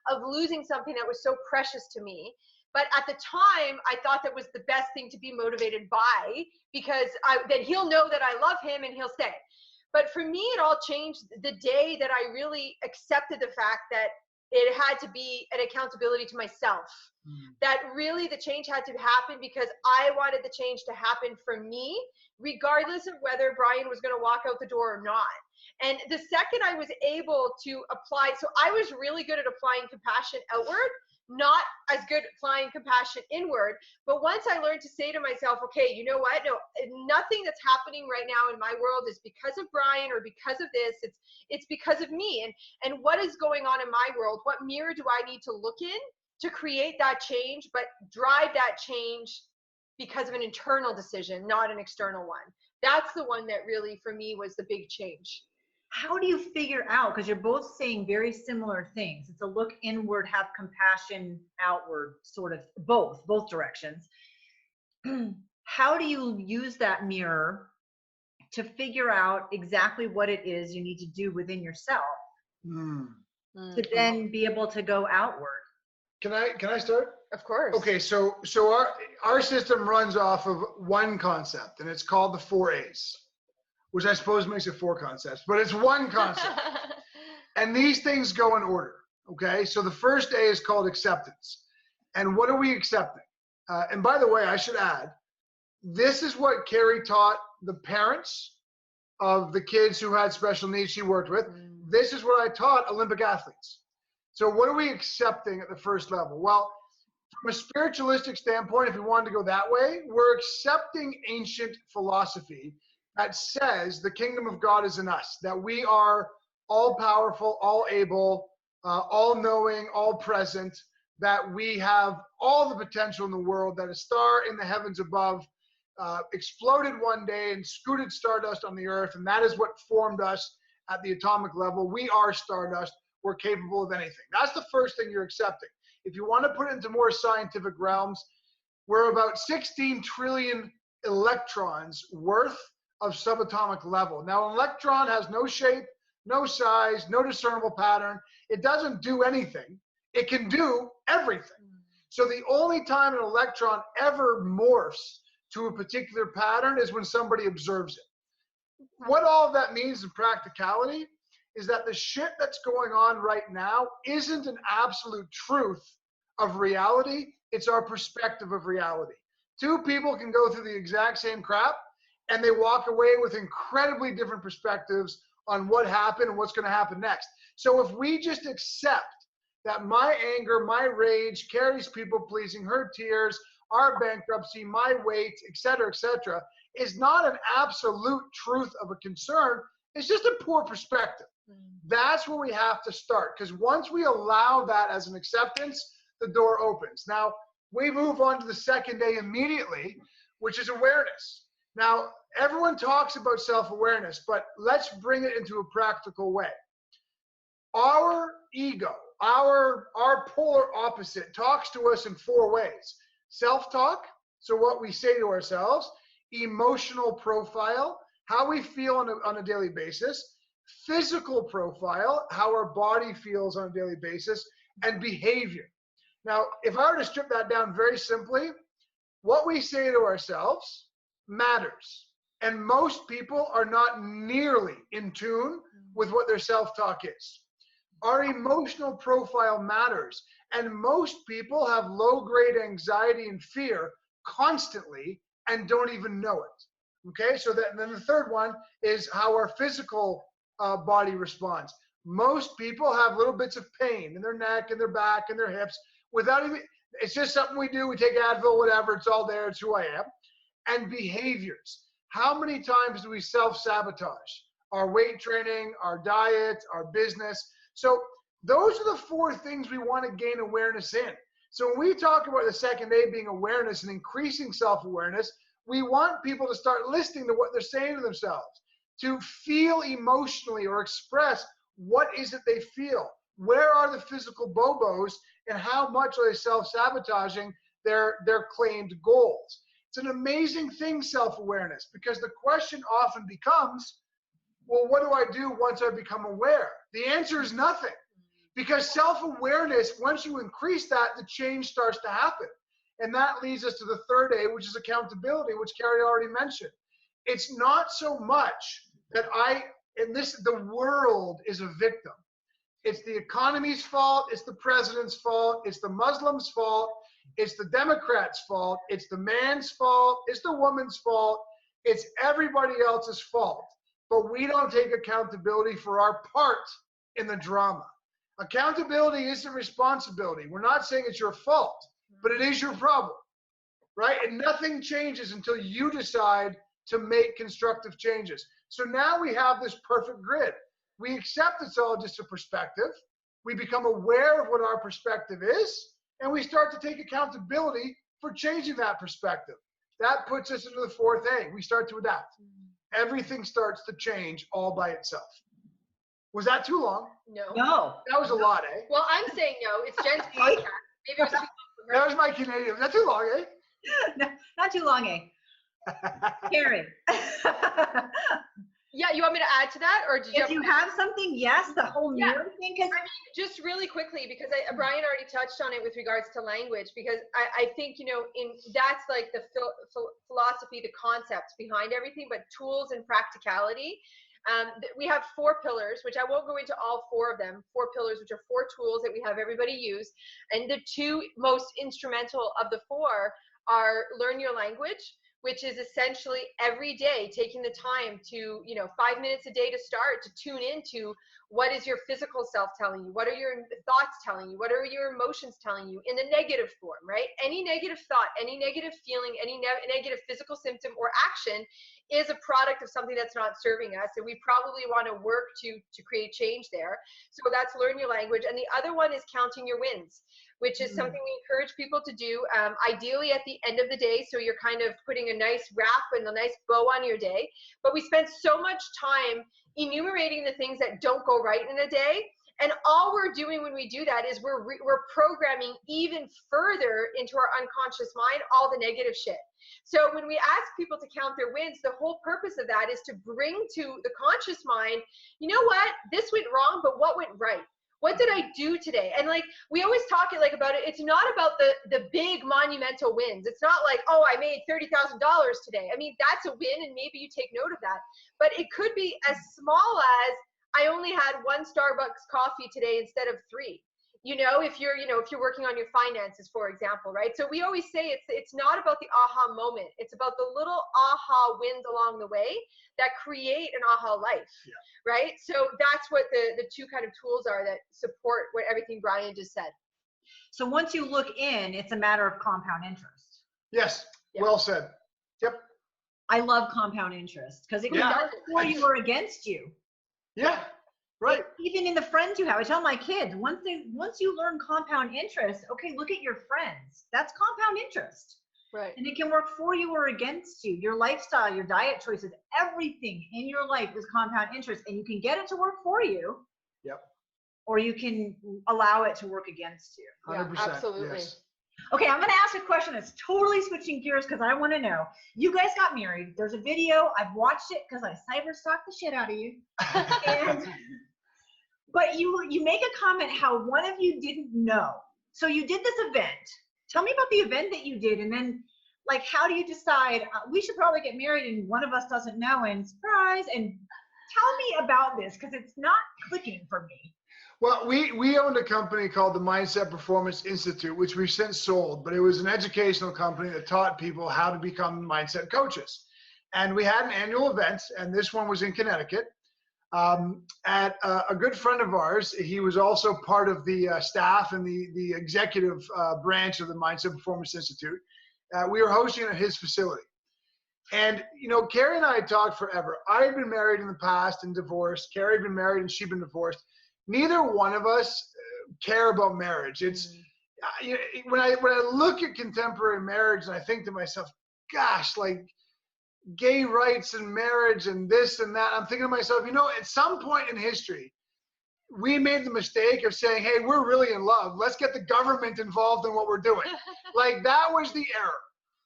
of losing something that was so precious to me. But at the time, I thought that was the best thing to be motivated by, because then he'll know that I love him and he'll stay. But for me, it all changed the day that I really accepted the fact that it had to be an accountability to myself. That really the change had to happen because I wanted the change to happen for me, regardless of whether Brian was going to walk out the door or not. And the second I was able to apply, so I was really good at applying compassion outward, not as good at applying compassion inward. But once I learned to say to myself, okay, you know what? No, nothing that's happening right now in my world is because of Brian or because of this. It's because of me. And what is going on in my world? What mirror do I need to look in to create that change, but drive that change because of an internal decision, not an external one? That's the one that really, for me, was the big change. How do you figure out, because you're both saying very similar things, it's a look inward, have compassion outward, sort of both directions. How do you use that mirror to figure out exactly what it is you need to do within yourself to then be able to go outward? Can I start? Of course. Okay, so our system runs off of one concept, and it's called the 4 A's, which I suppose makes it 4 concepts, but it's one concept. And these things go in order, okay? So the first A is called acceptance. And what are we accepting? And by the way, I should add, this is what Carrie taught the parents of the kids who had special needs she worked with. This is what I taught Olympic athletes. So what are we accepting at the first level? Well, from a spiritualistic standpoint, if we wanted to go that way, we're accepting ancient philosophy that says the kingdom of God is in us, that we are all powerful, all able, all knowing, all present, that we have all the potential in the world, that a star in the heavens above exploded one day and scooted stardust on the earth, and that is what formed us at the atomic level. We are stardust. We're capable of anything. That's the first thing you're accepting. If you want to put it into more scientific realms, we're about 16 trillion electrons worth of subatomic level. Now, an electron has no shape, no size, no discernible pattern. It doesn't do anything. It can do everything. So the only time an electron ever morphs to a particular pattern is when somebody observes it. What all of that means in practicality is that the shit that's going on right now isn't an absolute truth of reality. It's our perspective of reality. 2 people can go through the exact same crap, and they walk away with incredibly different perspectives on what happened and what's going to happen next. So if we just accept that my anger, my rage, Carrie's people pleasing, her tears, our bankruptcy, my weight, etc., is not an absolute truth of a concern, it's just a poor perspective. That's where we have to start, because once we allow that as an acceptance, the door opens. Now, we move on to the second day immediately, which is awareness. Now, everyone talks about self-awareness, but let's bring it into a practical way. Our ego, our polar opposite, talks to us in 4 ways. Self-talk, so what we say to ourselves. Emotional profile, how we feel on a daily basis. Physical profile, how our body feels on a daily basis. And behavior. Now, if I were to strip that down very simply, what we say to ourselves matters. And most people are not nearly in tune with what their self-talk is. Our emotional profile matters. And most people have low-grade anxiety and fear constantly and don't even know it. Okay, so then the third one is how our physical body responds. Most people have little bits of pain in their neck, in their back, in their hips, without even, it's just something we do. We take Advil, whatever, it's all there, it's who I am. And behaviors. How many times do we self-sabotage? Our weight training, our diet, our business. So those are the 4 things we want to gain awareness in. So when we talk about the second A being awareness and increasing self-awareness, we want people to start listening to what they're saying to themselves, to feel emotionally or express what is it they feel. Where are the physical bobos and how much are they self-sabotaging their claimed goals? It's an amazing thing, self-awareness, because the question often becomes, well, what do I do once I become aware? The answer is nothing, because self-awareness, once you increase that, the change starts to happen. And that leads us to the third A, which is accountability, which Carrie already mentioned. It's not so much that the world is a victim. It's the economy's fault. It's the president's fault. It's the Muslims' fault. It's the Democrats' fault. It's the man's fault. It's the woman's fault. It's everybody else's fault. But we don't take accountability for our part in the drama. Accountability isn't responsibility. We're not saying it's your fault, but it is your problem, right? And nothing changes until you decide to make constructive changes. So now we have this perfect grid. We accept it's all just a perspective. We become aware of what our perspective is, and we start to take accountability for changing that perspective. That puts us into the fourth A. We start to adapt. Everything starts to change all by itself. Was that too long? No. That was a lot, eh? Well, I'm saying no. It's Jen's podcast. Maybe it was too long for her. That was my Canadian. Was that too long, eh? No, not too long, eh? Carrie. Yeah, you want me to add to that, or did you? If you have something, yes, the whole mirror thing. Because I mean, just really quickly, because Brian already touched on it with regards to language, because I think, that's like the philosophy, the concepts behind everything, but tools and practicality. We have 4 pillars, which I won't go into all 4 of them, 4 pillars, which are 4 tools that we have everybody use. And the 2 most instrumental of the 4 are learn your language, which is essentially every day taking the time to, 5 minutes a day to start to tune into what is your physical self telling you, what are your thoughts telling you, what are your emotions telling you in the negative form, right? Any negative thought, any negative feeling, any negative physical symptom or action is a product of something that's not serving us, and we probably want to work to create change there. So that's learn your language. And the other one is counting your wins, which is something we encourage people to do, ideally at the end of the day, so you're kind of putting a nice wrap and a nice bow on your day. But we spend so much time enumerating the things that don't go right in a day, and all we're doing when we do that is we're programming even further into our unconscious mind all the negative shit. So when we ask people to count their wins, the whole purpose of that is to bring to the conscious mind, you know what, this went wrong, but what went right? What did I do today? And like, we always talk about it. It's not about the big monumental wins. It's not like, oh, I made $30,000 today. I mean, that's a win, and maybe you take note of that. But it could be as small as, I only had 1 Starbucks coffee today instead of 3. If you're working on your finances, for example, right? So we always say it's not about the aha moment. It's about the little aha wins along the way that create an aha life, right? So that's what the 2 kind of tools are that support what everything Brian just said. so once you look in, it's a matter of compound interest. Yes. Well said. Yep. I love compound interest because it can work for you or against you. Yeah. Right. Even in the friends you have, I tell my kids, once you learn compound interest, okay, look at your friends. That's compound interest. Right. And it can work for you or against you. Your lifestyle, your diet choices, everything in your life is compound interest, and you can get it to work for you. Yep. Or you can allow it to work against you. 100%. Yeah, absolutely. Yes. Okay, I'm going to ask a question that's totally switching gears because I want to know. You guys got married. There's a video. I've watched it because I cyber-stalked the shit out of you. But you make a comment how one of you didn't know. So you did this event. Tell me about the event that you did, and then like how do you decide we should probably get married and one of us doesn't know, and surprise, and tell me about this because it's not clicking for me. Well, we owned a company called the Mindset Performance Institute, which we've since sold, but it was an educational company that taught people how to become mindset coaches. And we had an annual event, and this one was in Connecticut. At a good friend of ours, he was also part of the staff and the executive branch of the Mindset Performance Institute. We were hosting it at his facility. And, you know, Carrie and I had talked forever. I had been married in the past and divorced. Carrie had been married and she'd been divorced. Neither one of us care about marriage. It's when I look at contemporary marriage and I think to myself, gosh, like gay rights and marriage and this and that, I'm thinking to myself, you know, at some point in history, we made the mistake of saying, hey, we're really in love. Let's get the government involved in what we're doing. Like that was the error.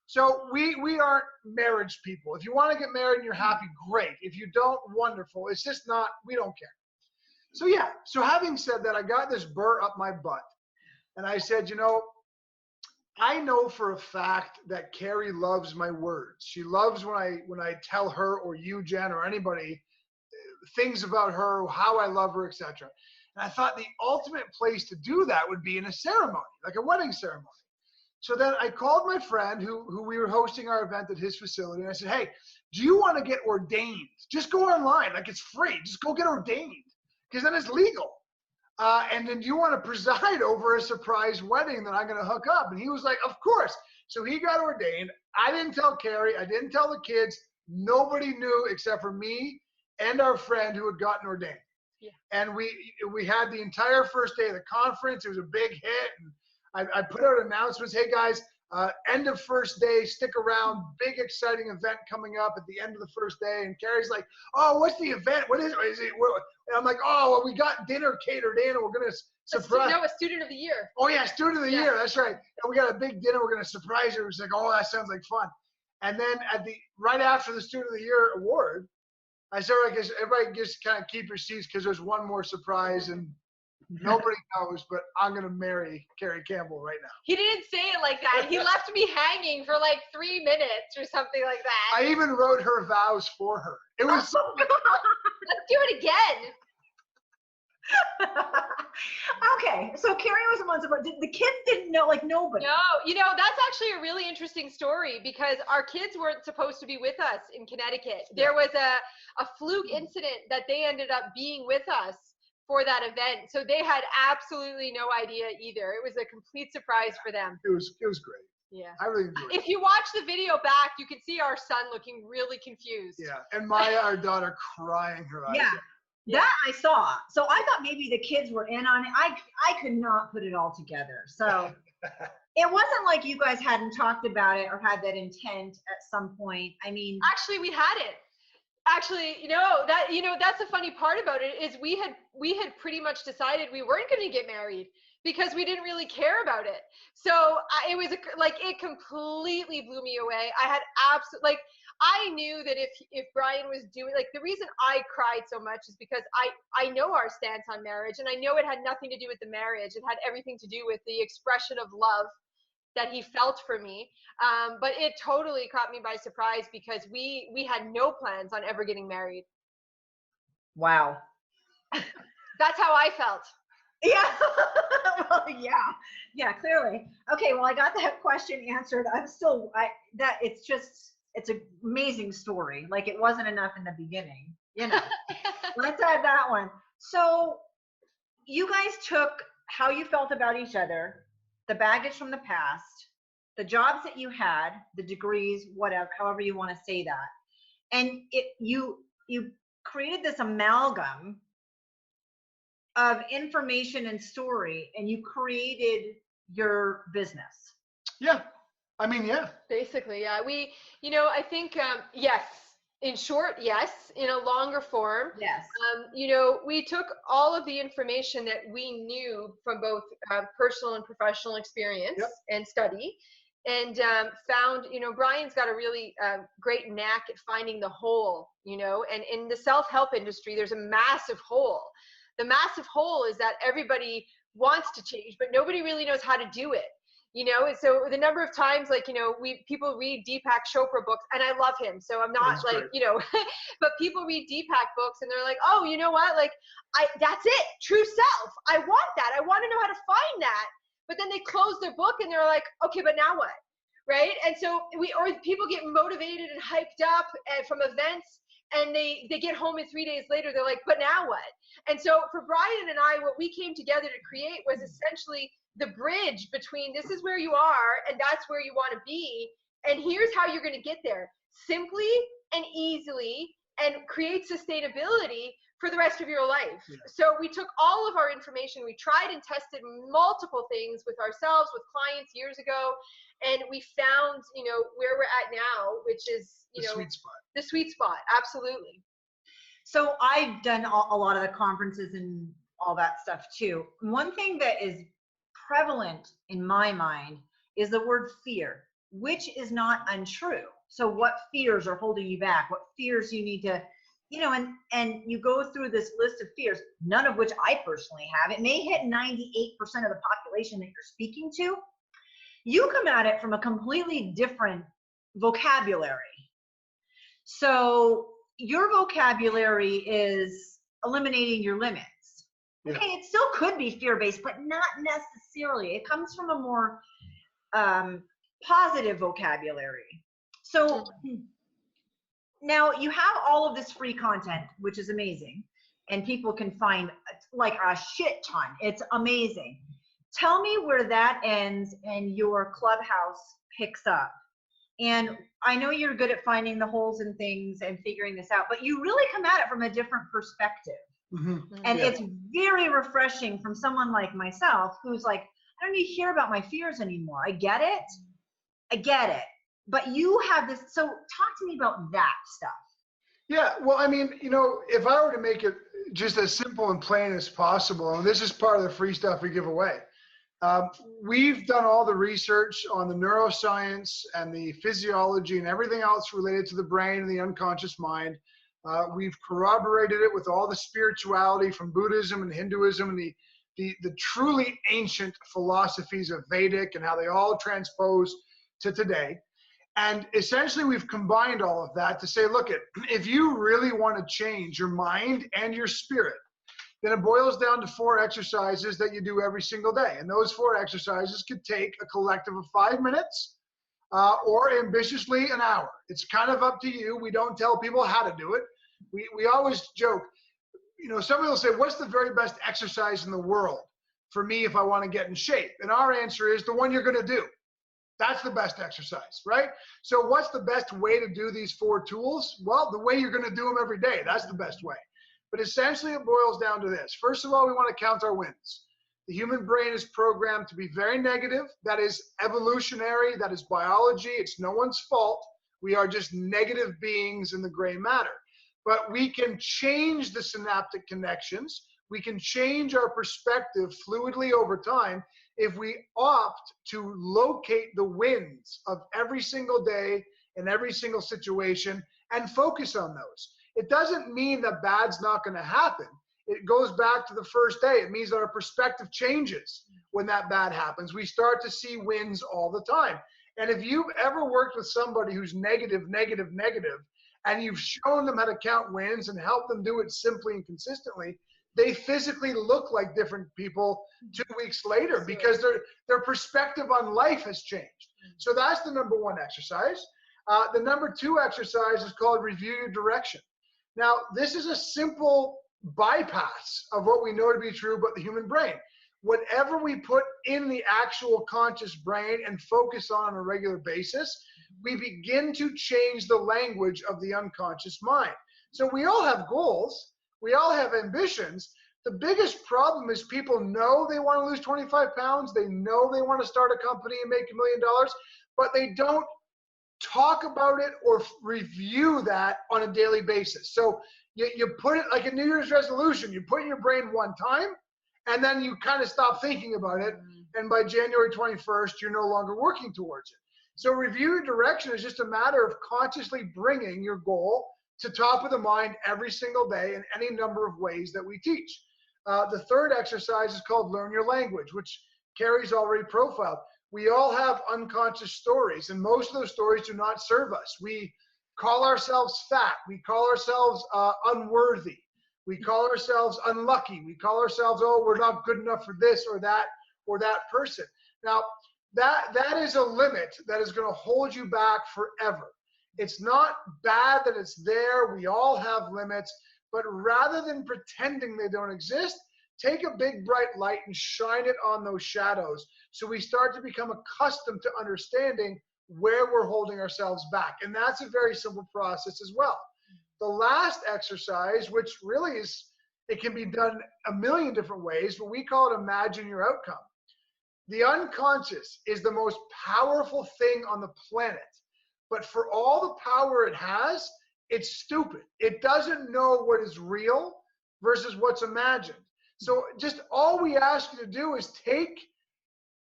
So we aren't marriage people. If you want to get married and you're happy, great. If you don't, wonderful. It's just not, we don't care. So yeah, so having said that, I got this burr up my butt. And I said, you know, I know for a fact that Carrie loves my words. She loves when I tell her or you, Jen, or anybody things about her, how I love her, etc. And I thought the ultimate place to do that would be in a ceremony, like a wedding ceremony. So then I called my friend who we were hosting our event at his facility. And I said, hey, do you want to get ordained? Just go online. Like it's free. Just go get ordained. Because then it's legal. And then you want to preside over a surprise wedding that I'm going to hook up. And he was like, of course. So he got ordained. I didn't tell Carrie. I didn't tell the kids. Nobody knew except for me and our friend who had gotten ordained. Yeah. And we had the entire first day of the conference. It was a big hit. And I put out announcements. Hey, guys, end of first day, stick around. Big, exciting event coming up at the end of the first day. And Carrie's like, oh, what's the event? What is it? And I'm like, oh, well, we got dinner catered in, and we're going to surprise. No, a student of the year. Oh, yeah, student of the year. That's right. And we got a big dinner. We're going to surprise her. It was like, oh, that sounds like fun. And then right after the student of the year award, I said, I guess everybody just kind of keep your seats because there's one more surprise, and nobody knows, but I'm going to marry Carrie Campbell right now. He didn't say it like that. He left me hanging for like 3 minutes or something like that. I even wrote her vows for her. It was so good. Let's do it again. Okay, so Carrie was a month ago. The kids didn't know, like nobody. No, you know, that's actually a really interesting story because our kids weren't supposed to be with us in Connecticut. There was a fluke incident that they ended up being with us for that event. So they had absolutely no idea either. It was a complete surprise for them. It was great. Yeah. I really enjoyed it. If you watch the video back, you can see our son looking really confused. Yeah. And Maya, our daughter, crying her eyes out. That I saw. So I thought maybe the kids were in on it. I could not put it all together. So it wasn't like you guys hadn't talked about it or had that intent at some point. I mean, actually we had it. Actually, that's the funny part about it is we had pretty much decided we weren't going to get married because we didn't really care about it. So it was it completely blew me away. I had I knew that if Brian was doing, the reason I cried so much is because I know our stance on marriage, and I know it had nothing to do with the marriage. It had everything to do with the expression of love that he felt for me. But it totally caught me by surprise because we had no plans on ever getting married. Wow. That's how I felt. Yeah. Well, yeah, clearly. Okay, well, I got that question answered. It's an amazing story. Like it wasn't enough in the beginning, Let's add that one. So you guys took how you felt about each other, the baggage from the past, the jobs that you had, the degrees, whatever, however you want to say that. And you created this amalgam of information and story, and you created your business. Yeah. I mean, yeah. Basically, yeah. I think, yes. In short, yes. In a longer form, yes. We took all of the information that we knew from both personal and professional experience and study, and found, Brian's got a really great knack at finding the hole, and in the self-help industry, there's a massive hole. The massive hole is that everybody wants to change, but nobody really knows how to do it. You know, so the number of times, like, you know, people read Deepak Chopra books, and I love him, so I'm not like, you know, but people read Deepak books and they're like, oh, you know what, like, that's it, true self. I want that. I want to know how to find that. But then they close their book and they're like, okay, but now what? Right? And so people get motivated and hyped up from events, and they get home, and 3 days later they're like, but now what? And so for Brian and I, what we came together to create was essentially the bridge between this is where you are and that's where you want to be, and here's how you're going to get there simply and easily, and create sustainability for the rest of your life. Yeah. So we took all of our information, we tried and tested multiple things with ourselves, with clients years ago, and we found, you know, where we're at now, which is, you know, the sweet spot. Absolutely. So I've done a lot of the conferences and all that stuff too. One thing that is prevalent in my mind is the word fear, which is not untrue. So what fears are holding you back? What fears you need to, you know, and you go through this list of fears, none of which I personally have. It may hit 98% of the population that you're speaking to. You come at it from a completely different vocabulary. So your vocabulary is eliminating your limits. Yeah. Okay, it still could be fear-based, but not necessarily. It comes from a more positive vocabulary. So now you have all of this free content, which is amazing, and people can find like a shit ton. It's amazing. Tell me where that ends and your clubhouse picks up. And I know you're good at finding the holes in things and figuring this out, but you really come at it from a different perspective. Mm-hmm. And yeah, it's very refreshing from someone like myself who's like, I don't need to hear about my fears anymore. I get it. But you have this, so talk to me about that stuff. Yeah, well, I mean, you know, if I were to make it just as simple and plain as possible, and this is part of the free stuff we give away, we've done all the research on the neuroscience and the physiology and everything else related to the brain and the unconscious mind. We've corroborated it with all the spirituality from Buddhism and Hinduism and the truly ancient philosophies of Vedic and how they all transpose to today. And essentially we've combined all of that to say, look, if you really want to change your mind and your spirit, then it boils down to 4 exercises that you do every single day. And those 4 exercises could take a collective of 5 minutes or ambitiously an hour. It's kind of up to you. We don't tell people how to do it. We always joke, you know, somebody will say, what's the very best exercise in the world for me if I want to get in shape? And our answer is the one you're going to do. That's the best exercise, right? So what's the best way to do these 4 tools? Well, the way you're going to do them every day. That's the best way. But essentially it boils down to this. First of all, we want to count our wins. The human brain is programmed to be very negative. That is evolutionary. That is biology. It's no one's fault. We are just negative beings in the gray matter. But we can change the synaptic connections. We can change our perspective fluidly over time if we opt to locate the wins of every single day in every single situation and focus on those. It doesn't mean that bad's not going to happen. It goes back to the first day. It means that our perspective changes when that bad happens. We start to see wins all the time. And if you've ever worked with somebody who's negative, and you've shown them how to count wins and help them do it simply and consistently, they physically look like different people 2 weeks later because their perspective on life has changed. So that's the number 1 exercise. The number 2 exercise is called review your direction. Now, this is a simple bypass of what we know to be true about the human brain. Whatever we put in the actual conscious brain and focus on a regular basis, we begin to change the language of the unconscious mind. So we all have goals. We all have ambitions. The biggest problem is people know they want to lose 25 pounds. They know they want to start a company and make $1 million, but they don't talk about it or review that on a daily basis. So you put it like a New Year's resolution. You put in your brain one time, and then you kind of stop thinking about it. And by January 21st, you're no longer working towards it. So review your direction is just a matter of consciously bringing your goal to top of the mind every single day in any number of ways that we teach. The 3rd exercise is called learn your language, which Carrie's already profiled. we all have unconscious stories, and most of those stories do not serve us. We call ourselves fat. We call ourselves unworthy. We call ourselves unlucky. We call ourselves, oh, we're not good enough for this or that person. Now, that is a limit that is going to hold you back forever. It's not bad that it's there. We all have limits, but rather than pretending they don't exist, take a big bright light and shine it on those shadows, so we start to become accustomed to understanding where we're holding ourselves back. And that's a very simple process as well. The last exercise, which really is, it can be done a million different ways, but we call it imagine your outcome. The unconscious is the most powerful thing on the planet, but for all the power it has, it's stupid. It doesn't know what is real versus what's imagined. So just all we ask you to do is take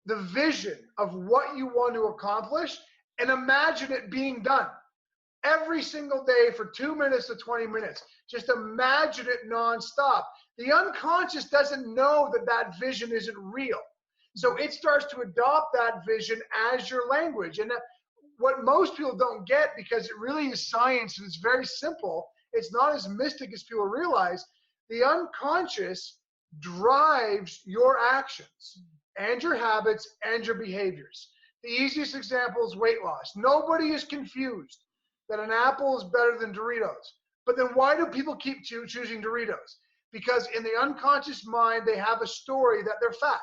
the vision of what you want to accomplish and imagine it being done every single day for 2 minutes to 20 minutes. Just imagine it nonstop. The unconscious doesn't know that that vision isn't real. So it starts to adopt that vision as your language. And what most people don't get, because it really is science and it's very simple, it's not as mystic as people realize, the unconscious drives your actions and your habits and your behaviors. The easiest example is weight loss. Nobody is confused that an apple is better than Doritos. But then why do people keep choosing Doritos? Because in the unconscious mind, they have a story that they're fat,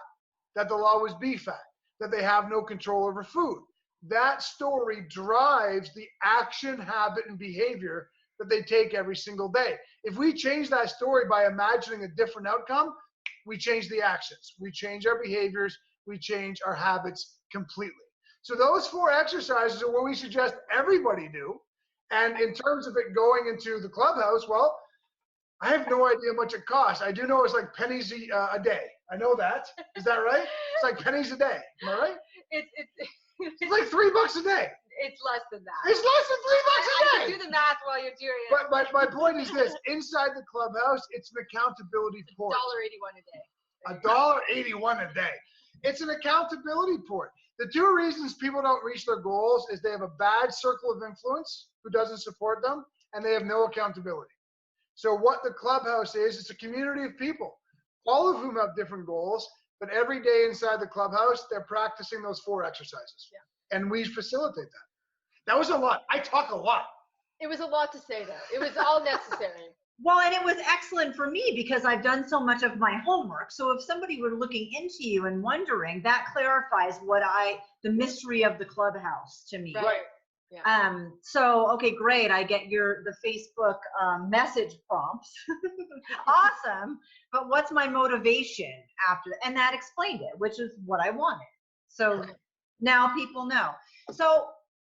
that they'll always be fat, that they have no control over food. That story drives the action, habit, and behavior that they take every single day. If we change that story by imagining a different outcome, we change the actions, we change our behaviors, we change our habits completely. So those 4 exercises are what we suggest everybody do. And in terms of it going into the clubhouse, well, I have no idea how much it costs. I do know it's like pennies a day. I know that. Is that right? It's like pennies a day. Am I right? It's like $3 a day. It's less than that. It's less than $3 a day. I can do the math while you're doing it. But my point is this: inside the clubhouse, it's an accountability port. $1.81 a day. $1.81 a day. It's an accountability port. The 2 reasons people don't reach their goals is they have a bad circle of influence who doesn't support them, and they have no accountability. So what the clubhouse is, it's a community of people, all of whom have different goals, but every day inside the clubhouse, they're practicing those 4 exercises. Yeah. And we facilitate that. That was a lot. I talk a lot. It was a lot to say, though. It was all necessary. Well, and it was excellent for me because I've done so much of my homework. So if somebody were looking into you and wondering, that clarifies the mystery of the clubhouse to me. Right. Yeah. So, okay, great. I get the Facebook message prompts. Awesome. But what's my motivation after that? And that explained it, which is what I wanted. So now people know. So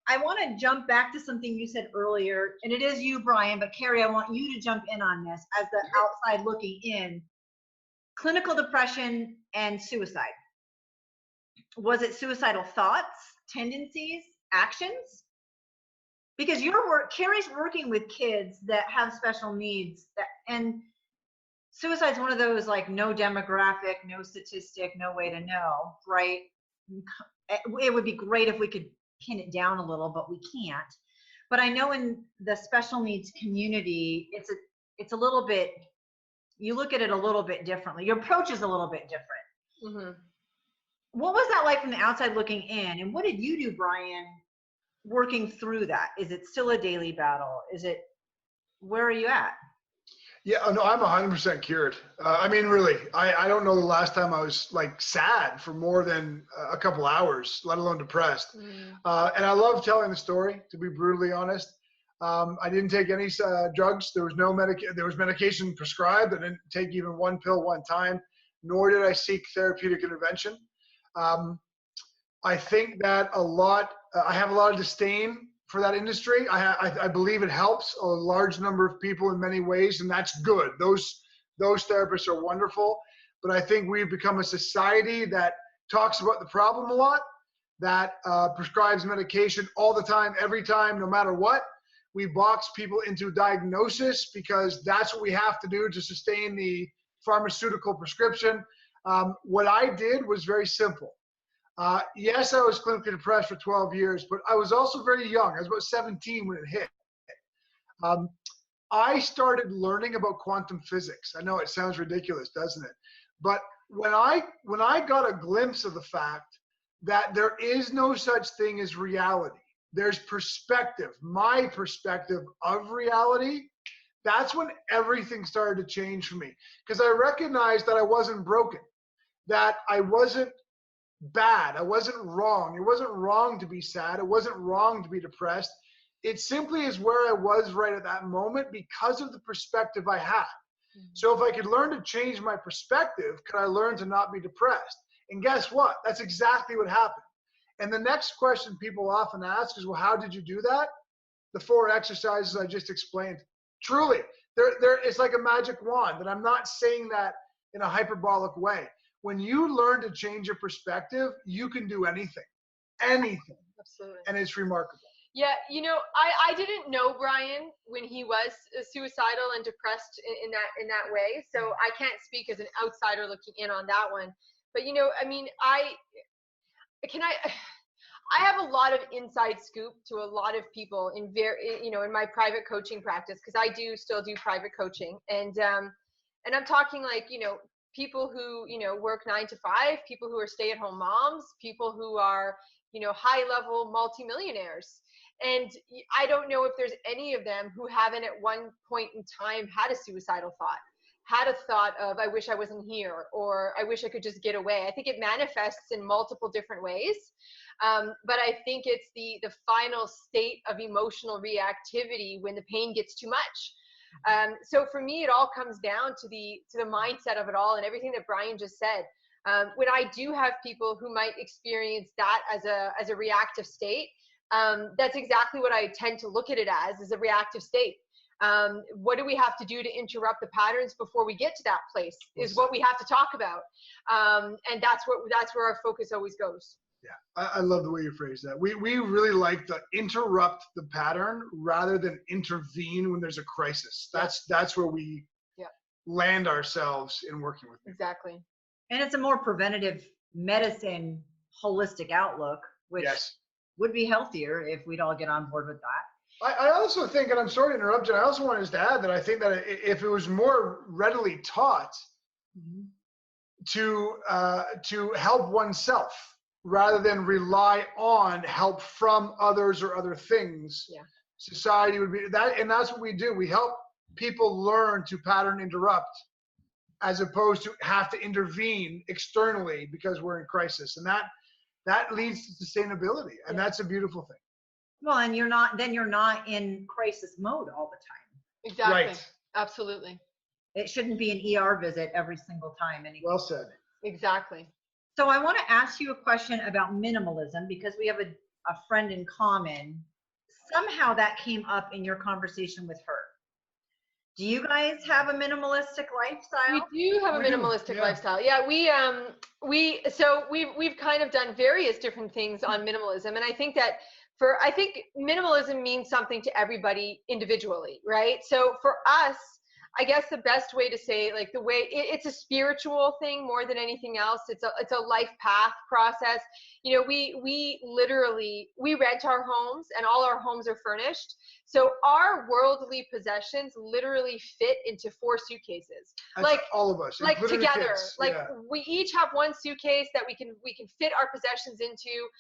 I want to jump back to something you said earlier, and it is you, Brian, but Carrie, I want you to jump in on this as the outside looking in. Clinical depression and suicide. Was it suicidal thoughts, tendencies, actions? Because Carrie's working with kids that have special needs, and suicide's one of those like no demographic, no statistic, no way to know, right? It would be great if we could pin it down a little, but we can't. But I know in the special needs community, it's a little bit, you look at it a little bit differently. Your approach is a little bit different. Mm-hmm. What was that like from the outside looking in? And what did you do, Brian, working through that? Is it still a daily battle? Where are you at? Yeah, no, I'm 100% cured. I mean, really, I don't know the last time I was like sad for more than a couple hours, let alone depressed. And I love telling the story, to be brutally honest. I didn't take any drugs. There was there was medication prescribed. I didn't take even 1 pill one time, nor did I seek therapeutic intervention. I think that I have a lot of disdain for that industry. I believe it helps a large number of people in many ways, and that's good. Those therapists are wonderful. But I think we've become a society that talks about the problem a lot, that prescribes medication all the time, every time, no matter what. We box people into diagnosis because that's what we have to do to sustain the pharmaceutical prescription. What I did was very simple. Yes, I was clinically depressed for 12 years, but I was also very young. I was about 17 when it hit. I started learning about quantum physics. I know it sounds ridiculous, doesn't it? But when I got a glimpse of the fact that there is no such thing as reality, there's perspective, my perspective of reality, that's when everything started to change for me. Because I recognized that I wasn't broken, that I wasn't bad, I wasn't wrong. It wasn't wrong to be sad. It wasn't wrong to be depressed. It simply is where I was right at that moment because of the perspective I had. So if I could learn to change my perspective, could I learn to not be depressed? And guess what? That's exactly what happened. And the next question people often ask is, well, how did you do that? The 4 exercises I just explained. Truly, it's like a magic wand, and I'm not saying that in a hyperbolic way. When you learn to change your perspective, you can do anything. Anything. Absolutely. And it's remarkable. Yeah, I didn't know Brian when he was suicidal and depressed in that way. So I can't speak as an outsider looking in on that one. But I have a lot of inside scoop to a lot of people in in my private coaching practice, because I do still do private coaching, and I'm talking like people who work 9 to 5, people who are stay-at-home moms, people who are high-level multimillionaires. And I don't know if there's any of them who haven't at one point in time had a suicidal thought, had a thought of, I wish I wasn't here, or I wish I could just get away. I think it manifests in multiple different ways. But I think it's the final state of emotional reactivity when the pain gets too much. So for me, it all comes down to the mindset of it all, and everything that Brian just said. When I do have people who might experience that as a reactive state, that's exactly what I tend to look at it as, is a reactive state. What do we have to do to interrupt the patterns before we get to that place is what we have to talk about. And that's where our focus always goes. Yeah, I love the way you phrase that. We really like to interrupt the pattern rather than intervene when there's a crisis. That's where we land ourselves in working with people. Exactly. And it's a more preventative medicine, holistic outlook, which would be healthier if we'd all get on board with that. I also think, and I'm sorry to interrupt you, I also wanted to add that I think that if it was more readily taught to help oneself rather than rely on help from others or other things, society would be that, and that's what we do. We help people learn to pattern interrupt, as opposed to have to intervene externally because we're in crisis, and that leads to sustainability, and that's a beautiful thing. Well, and you're not in crisis mode all the time. Exactly. Right. Absolutely. It shouldn't be an ER visit every single time anymore. Well said. Exactly. So I want to ask you a question about minimalism, because we have a friend in common. Somehow that came up in your conversation with her. Do you guys have a minimalistic lifestyle? We do have a minimalistic lifestyle. Yeah, we've kind of done various different things on minimalism, and I think that I think minimalism means something to everybody individually, right? So for us, I guess the best way to say it, like the way it's a spiritual thing more than anything else. It's a life path process. We literally rent our homes, and all our homes are furnished. So our worldly possessions literally fit into 4 suitcases. That's like all of us, like together. Like yeah. we each have one suitcase that we can fit our possessions into.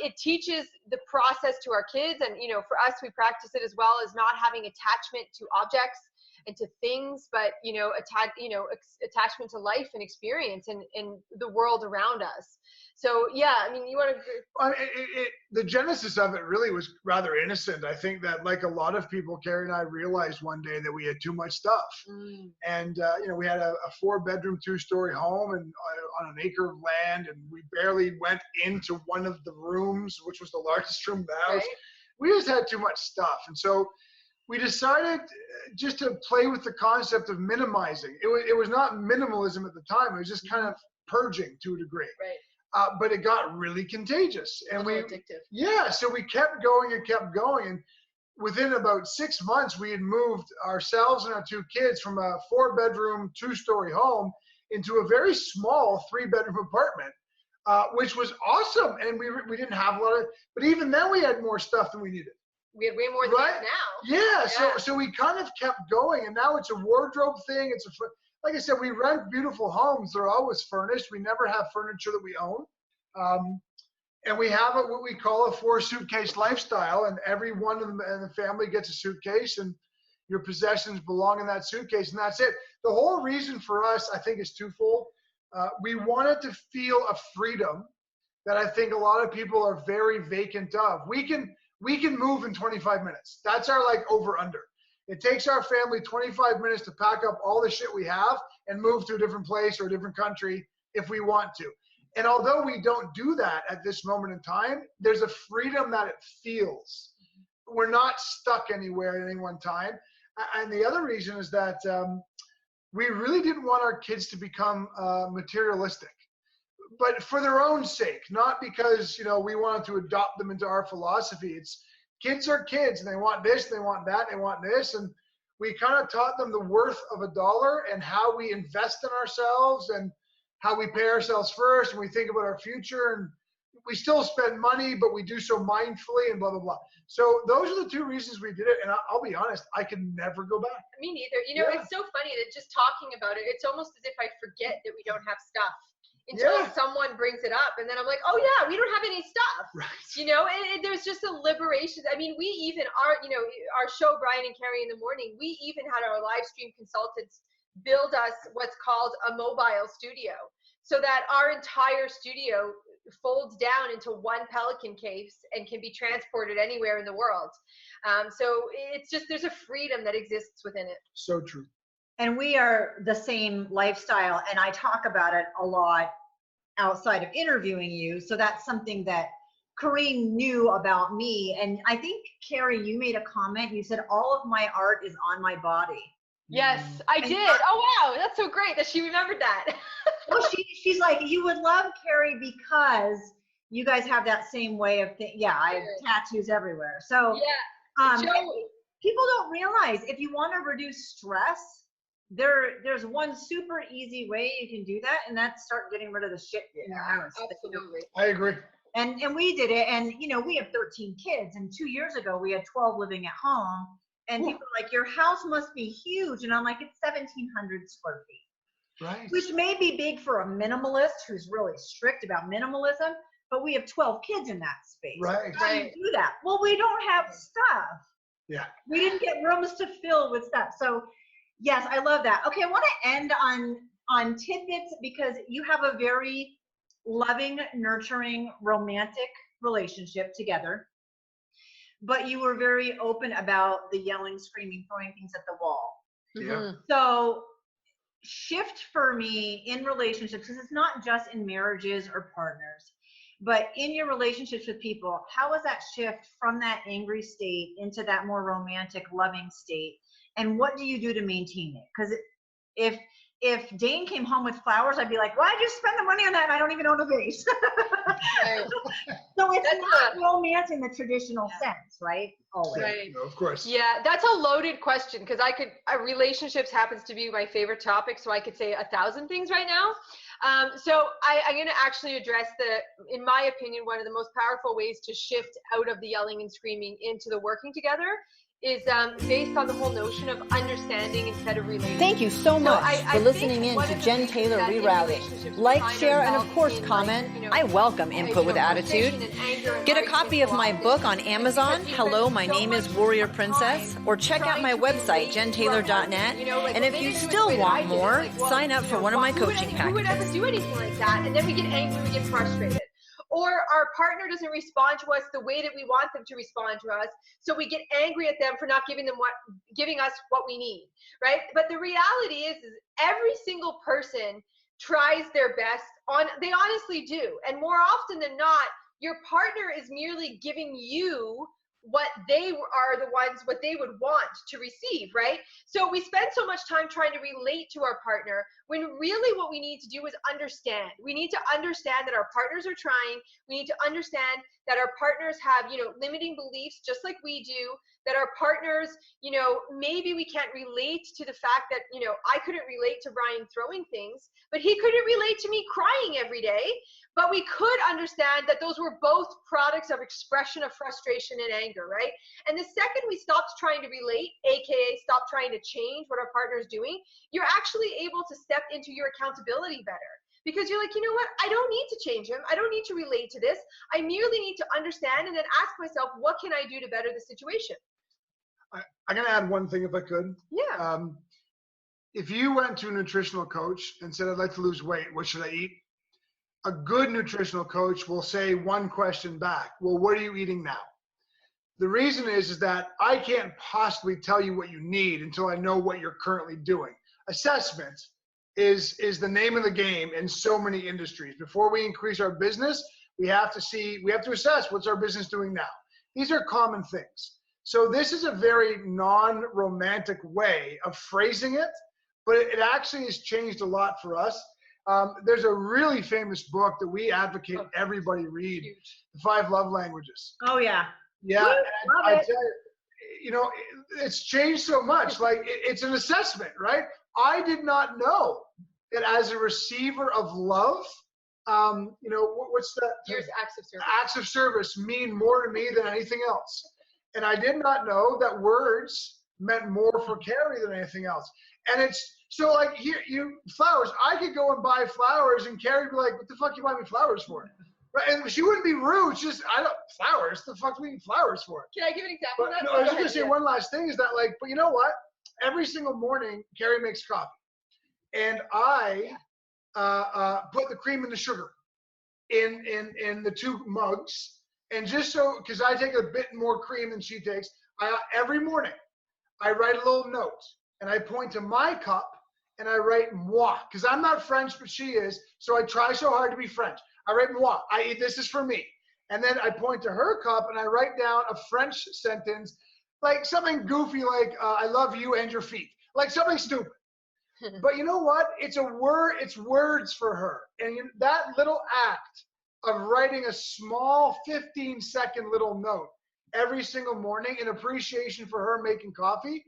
It teaches the process to our kids, and for us, we practice it as well as not having attachment to objects and to things, but attachment to life and experience and the world around us. So yeah, I mean, you want to. The genesis of it really was rather innocent. I think that, like a lot of people, Carrie and I realized one day that we had too much stuff, and we had a 4-bedroom, 2-story home and on an acre of land, and we barely went into one of the rooms, which was the largest room in the house. Right. We just had too much stuff, and so we decided just to play with the concept of minimizing. It was not minimalism at the time. It was just kind of purging to a degree. Right. But it got really contagious, and addictive. Yeah. So we kept going and kept going, and within about 6 months, we had moved ourselves and our 2 kids from a 4-bedroom, 2-story home into a very small 3-bedroom apartment which was awesome. And we didn't have a lot of, but even then we had more stuff than we needed. We had way more than Right? now. Yeah. So we kind of kept going, and now it's a wardrobe thing. Like I said, we rent beautiful homes. They're always furnished. We never have furniture that we own. And we have what we call a 4-suitcase lifestyle, and everyone in the family gets a suitcase, and your possessions belong in that suitcase, and that's it. The whole reason for us, I think, is twofold. We wanted to feel a freedom that I think a lot of people are very vacant of. We can move in 25 minutes. That's our over under. It takes our family 25 minutes to pack up all the shit we have and move to a different place or a different country if we want to. And although we don't do that at this moment in time, there's a freedom that it feels. We're not stuck anywhere at any one time. And the other reason is that we really didn't want our kids to become materialistic, but for their own sake, not because, we wanted to adopt them into our philosophy. It's kids are kids, and they want this, they want that, they want this. And we kind of taught them the worth of $1 and how we invest in ourselves and how we pay ourselves first, and we think about our future, and we still spend money, but we do so mindfully and blah, blah, blah. So those are the two reasons we did it. And I'll be honest, I can never go back. Me neither. It's so funny that just talking about it, it's almost as if I forget that we don't have stuff until someone brings it up. And then I'm like, oh yeah, we don't have any stuff. Right. There's just a liberation. I mean, we even our show, Brian and Carrie in the Morning, we even had our live stream consultants build us what's called a mobile studio, so that our entire studio folds down into one Pelican case and can be transported anywhere in the world. So it's just, there's a freedom that exists within it. So true. And we are the same lifestyle, and I talk about it a lot outside of interviewing you. So that's something that Corinne knew about me. And I think, Carrie, you made a comment. You said, all of my art is on my body. Yes, I did. Oh, wow. That's so great that she remembered that. Well, she's like, you would love Carrie because you guys have that same way of thinking. Yeah, I have tattoos everywhere. So people don't realize, if you want to reduce stress, there's one super easy way you can do that, and that's start getting rid of the shit in your house. Absolutely. I agree. And we did it, and we have 13 kids, and 2 years ago we had 12 living at home. And people are like, your house must be huge. And I'm like, it's 1,700 square feet. Right. Which may be big for a minimalist who's really strict about minimalism, but we have 12 kids in that space. Right. How do you do that? Well, we don't have stuff. Yeah. We didn't get rooms to fill with stuff. So yes, I love that. Okay, I want to end on tidbits, because you have a very loving, nurturing, romantic relationship together. But you were very open about the yelling, screaming, throwing things at the wall. Yeah. So shift for me in relationships, because it's not just in marriages or partners, but in your relationships with people, how is that shift from that angry state into that more romantic, loving state? And what do you do to maintain it? Because if Dane came home with flowers, I'd be like, why'd you spend the money on that? And I don't even own a vase. So it's not romance in the traditional sense, right? Always. Right. No, of course. Yeah, that's a loaded question, because relationships happens to be my favorite topic, so I could say 1,000 things right now. So I'm going to actually address in my opinion, one of the most powerful ways to shift out of the yelling and screaming into the working together is based on the whole notion of understanding instead of relating. Thank you so much for listening in to Jen Taylor Rerouting. Like, share, and of course comment. I welcome input with attitude. Get a copy of my book on Amazon, Hello, My Name is Warrior Princess, or check out my website, jentaylor.net. And if you still want more, sign up for one of my coaching packages. Who would ever do anything like that? And then we get angry, we get frustrated. Or our partner doesn't respond to us the way that we want them to respond to us, so we get angry at them for not giving us what we need, right? But the reality is every single person tries their best. They honestly do, and more often than not, your partner is merely giving you what they would want to receive, right? So we spend so much time trying to relate to our partner, when really what we need to do is understand. We need to understand that our partners are trying. We need to understand that our partners have, limiting beliefs just like we do, that our partners, you know, maybe we can't relate to the fact that, you know, I couldn't relate to Brian throwing things, but he couldn't relate to me crying every day. But we could understand that those were both products of expression of frustration and anger, right? And the second we stopped trying to relate, AKA stop trying to change what our partner is doing, you're actually able to step into your accountability better. Because you're like, you know what? I don't need to change him. I don't need to relate to this. I merely need to understand and then ask myself, what can I do to better the situation? I'm going to add one thing if I could. Yeah. If you went to a nutritional coach and said, I'd like to lose weight, what should I eat? A good nutritional coach will say one question back. Well, what are you eating now? The reason is that I can't possibly tell you what you need until I know what you're currently doing. Assessment is the name of the game in so many industries. Before we increase our business, we have to assess what's our business doing now. These are common things. So this is a very non-romantic way of phrasing it, but it actually has changed a lot for us. There's a really famous book that we advocate everybody read, The 5 Love Languages. Oh, yeah. Yeah, I tell you, you know, it's changed so much. Like, it's an assessment, right? I did not know that as a receiver of love, you know, what's that? Here's acts of service. Acts of service mean more to me than anything else. And I did not know that words meant more for Carrie than anything else. And it's, so like, here, flowers, I could go and buy flowers and Carrie would be like, what the fuck you buy me flowers for? Right? And she wouldn't be rude. It's just, flowers, the fuck do we need flowers for? Can I give an example of that? No, I was going to say one last thing is that, like, but you know what? Every single morning, Carrie makes coffee. And I put the cream and the sugar in the 2 mugs. And just so, because I take a bit more cream than she takes, every morning I write a little note and I point to my cup and I write moi, because I'm not French, but she is. So I try so hard to be French. I write moi, this is for me. And then I point to her cup and I write down a French sentence, like something goofy, like I love you and your feet, like something stupid. But you know what? It's words for her. And that little act of writing a small 15-second little note every single morning in appreciation for her making coffee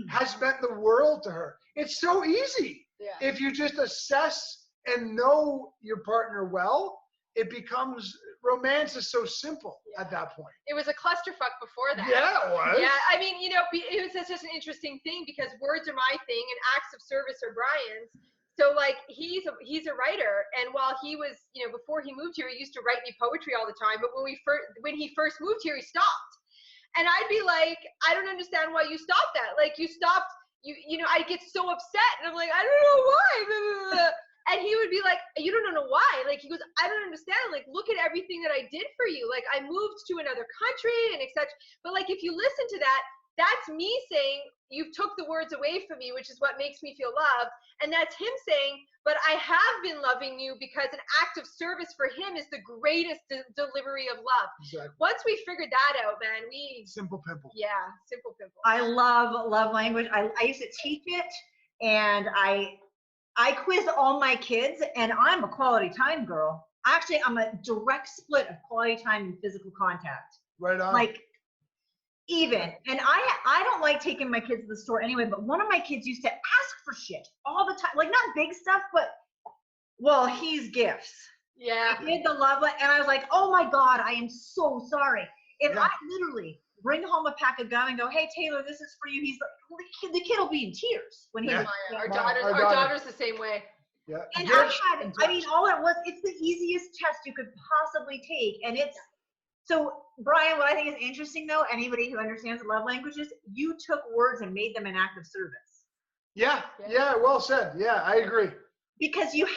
has meant the world to her. It's so easy. Yeah. If you just assess and know your partner well, it becomes, romance is so simple at that point. It was a clusterfuck before that. Yeah, it was. Yeah, I mean, you know, it was just an interesting thing because words are my thing and acts of service are Brian's. So like he's a writer, and while he was, you know, before he moved here, he used to write me poetry all the time. But when he first moved here, he stopped, and I'd be like, I don't understand why you stopped that. Like you stopped, you know, I get so upset, and I'm like, I don't know why. And he would be like, you don't know why. Like he goes, I don't understand. Like look at everything that I did for you. Like I moved to another country and etc. But like if you listen to that, that's me saying you've took the words away from me, which is what makes me feel loved. And that's him saying, but I have been loving you because an act of service for him is the greatest delivery of love. Exactly. Once we figured that out, man, Simple pimple. Yeah, simple pimple. I love love language. I used to teach it, and I quizzed all my kids, and I'm a quality time girl. Actually, I'm a direct split of quality time and physical contact. Right on. Like, even. And I don't like taking my kids to the store anyway, but one of my kids used to ask for shit all the time. Like, not big stuff, but, well, he's gifts. Yeah. I did the love, and I was like, oh my God, I am so sorry. If I literally bring home a pack of gum and go, hey, Taylor, this is for you, he's like, the kid will be in tears when he's Our daughter's the same way. Yeah. And all it was, it's the easiest test you could possibly take. And it's, so Brian, what I think is interesting though, anybody who understands love languages, you took words and made them an act of service. Yeah, well said. Yeah, I agree. Because you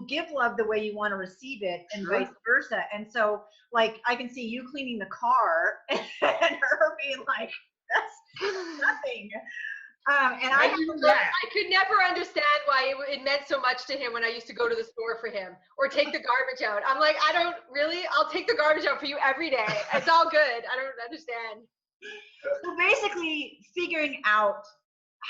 give love the way you want to receive it and vice versa. And so like, I can see you cleaning the car and her being like, that's nothing. And I could never understand why it meant so much to him when I used to go to the store for him or take the garbage out. I'm like, I'll take the garbage out for you every day. It's all good. I don't understand. So basically figuring out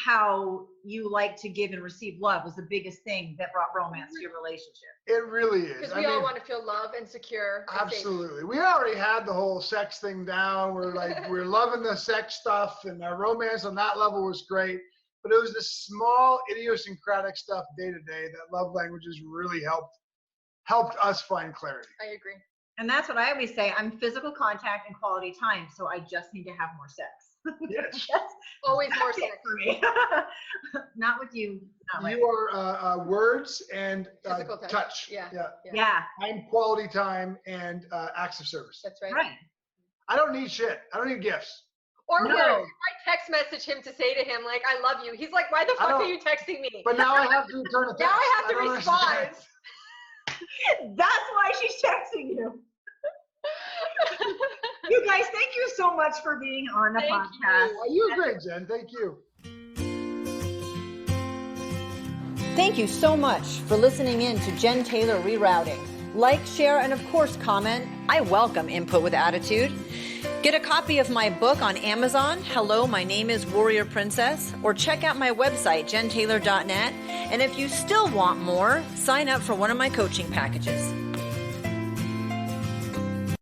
how you like to give and receive love was the biggest thing that brought romance to your relationship. It really is. Because we all want to feel love and secure. And Absolutely. We already had the whole sex thing down. We're like, we're loving the sex stuff, and our romance on that level was great. But it was the small idiosyncratic stuff day to day that love languages really helped us find clarity. I agree. And that's what I always say. I'm physical contact and quality time, so I just need to have more sex. Yes. That's Always more it sex. for me. Not with you. Not like You are words and Physical touch. Yeah. yeah. I'm quality time and acts of service. That's right. Right. I don't need shit. I don't need gifts. Or No. words. I text message him to say to him, like, I love you. He's like, why the fuck are you texting me? But now I have to return a text. Now I have to don't respond. understand. That's why she's texting you. You guys, thank you so much for being on the Thank podcast. You were great, Jen. Thank you. Thank you so much for listening in to Jen Taylor Rerouting. Like, share, and of course, comment. I welcome input with attitude. Get a copy of my book on Amazon, Hello, My Name is Warrior Princess, or check out my website, jentaylor.net. And if you still want more, sign up for one of my coaching packages.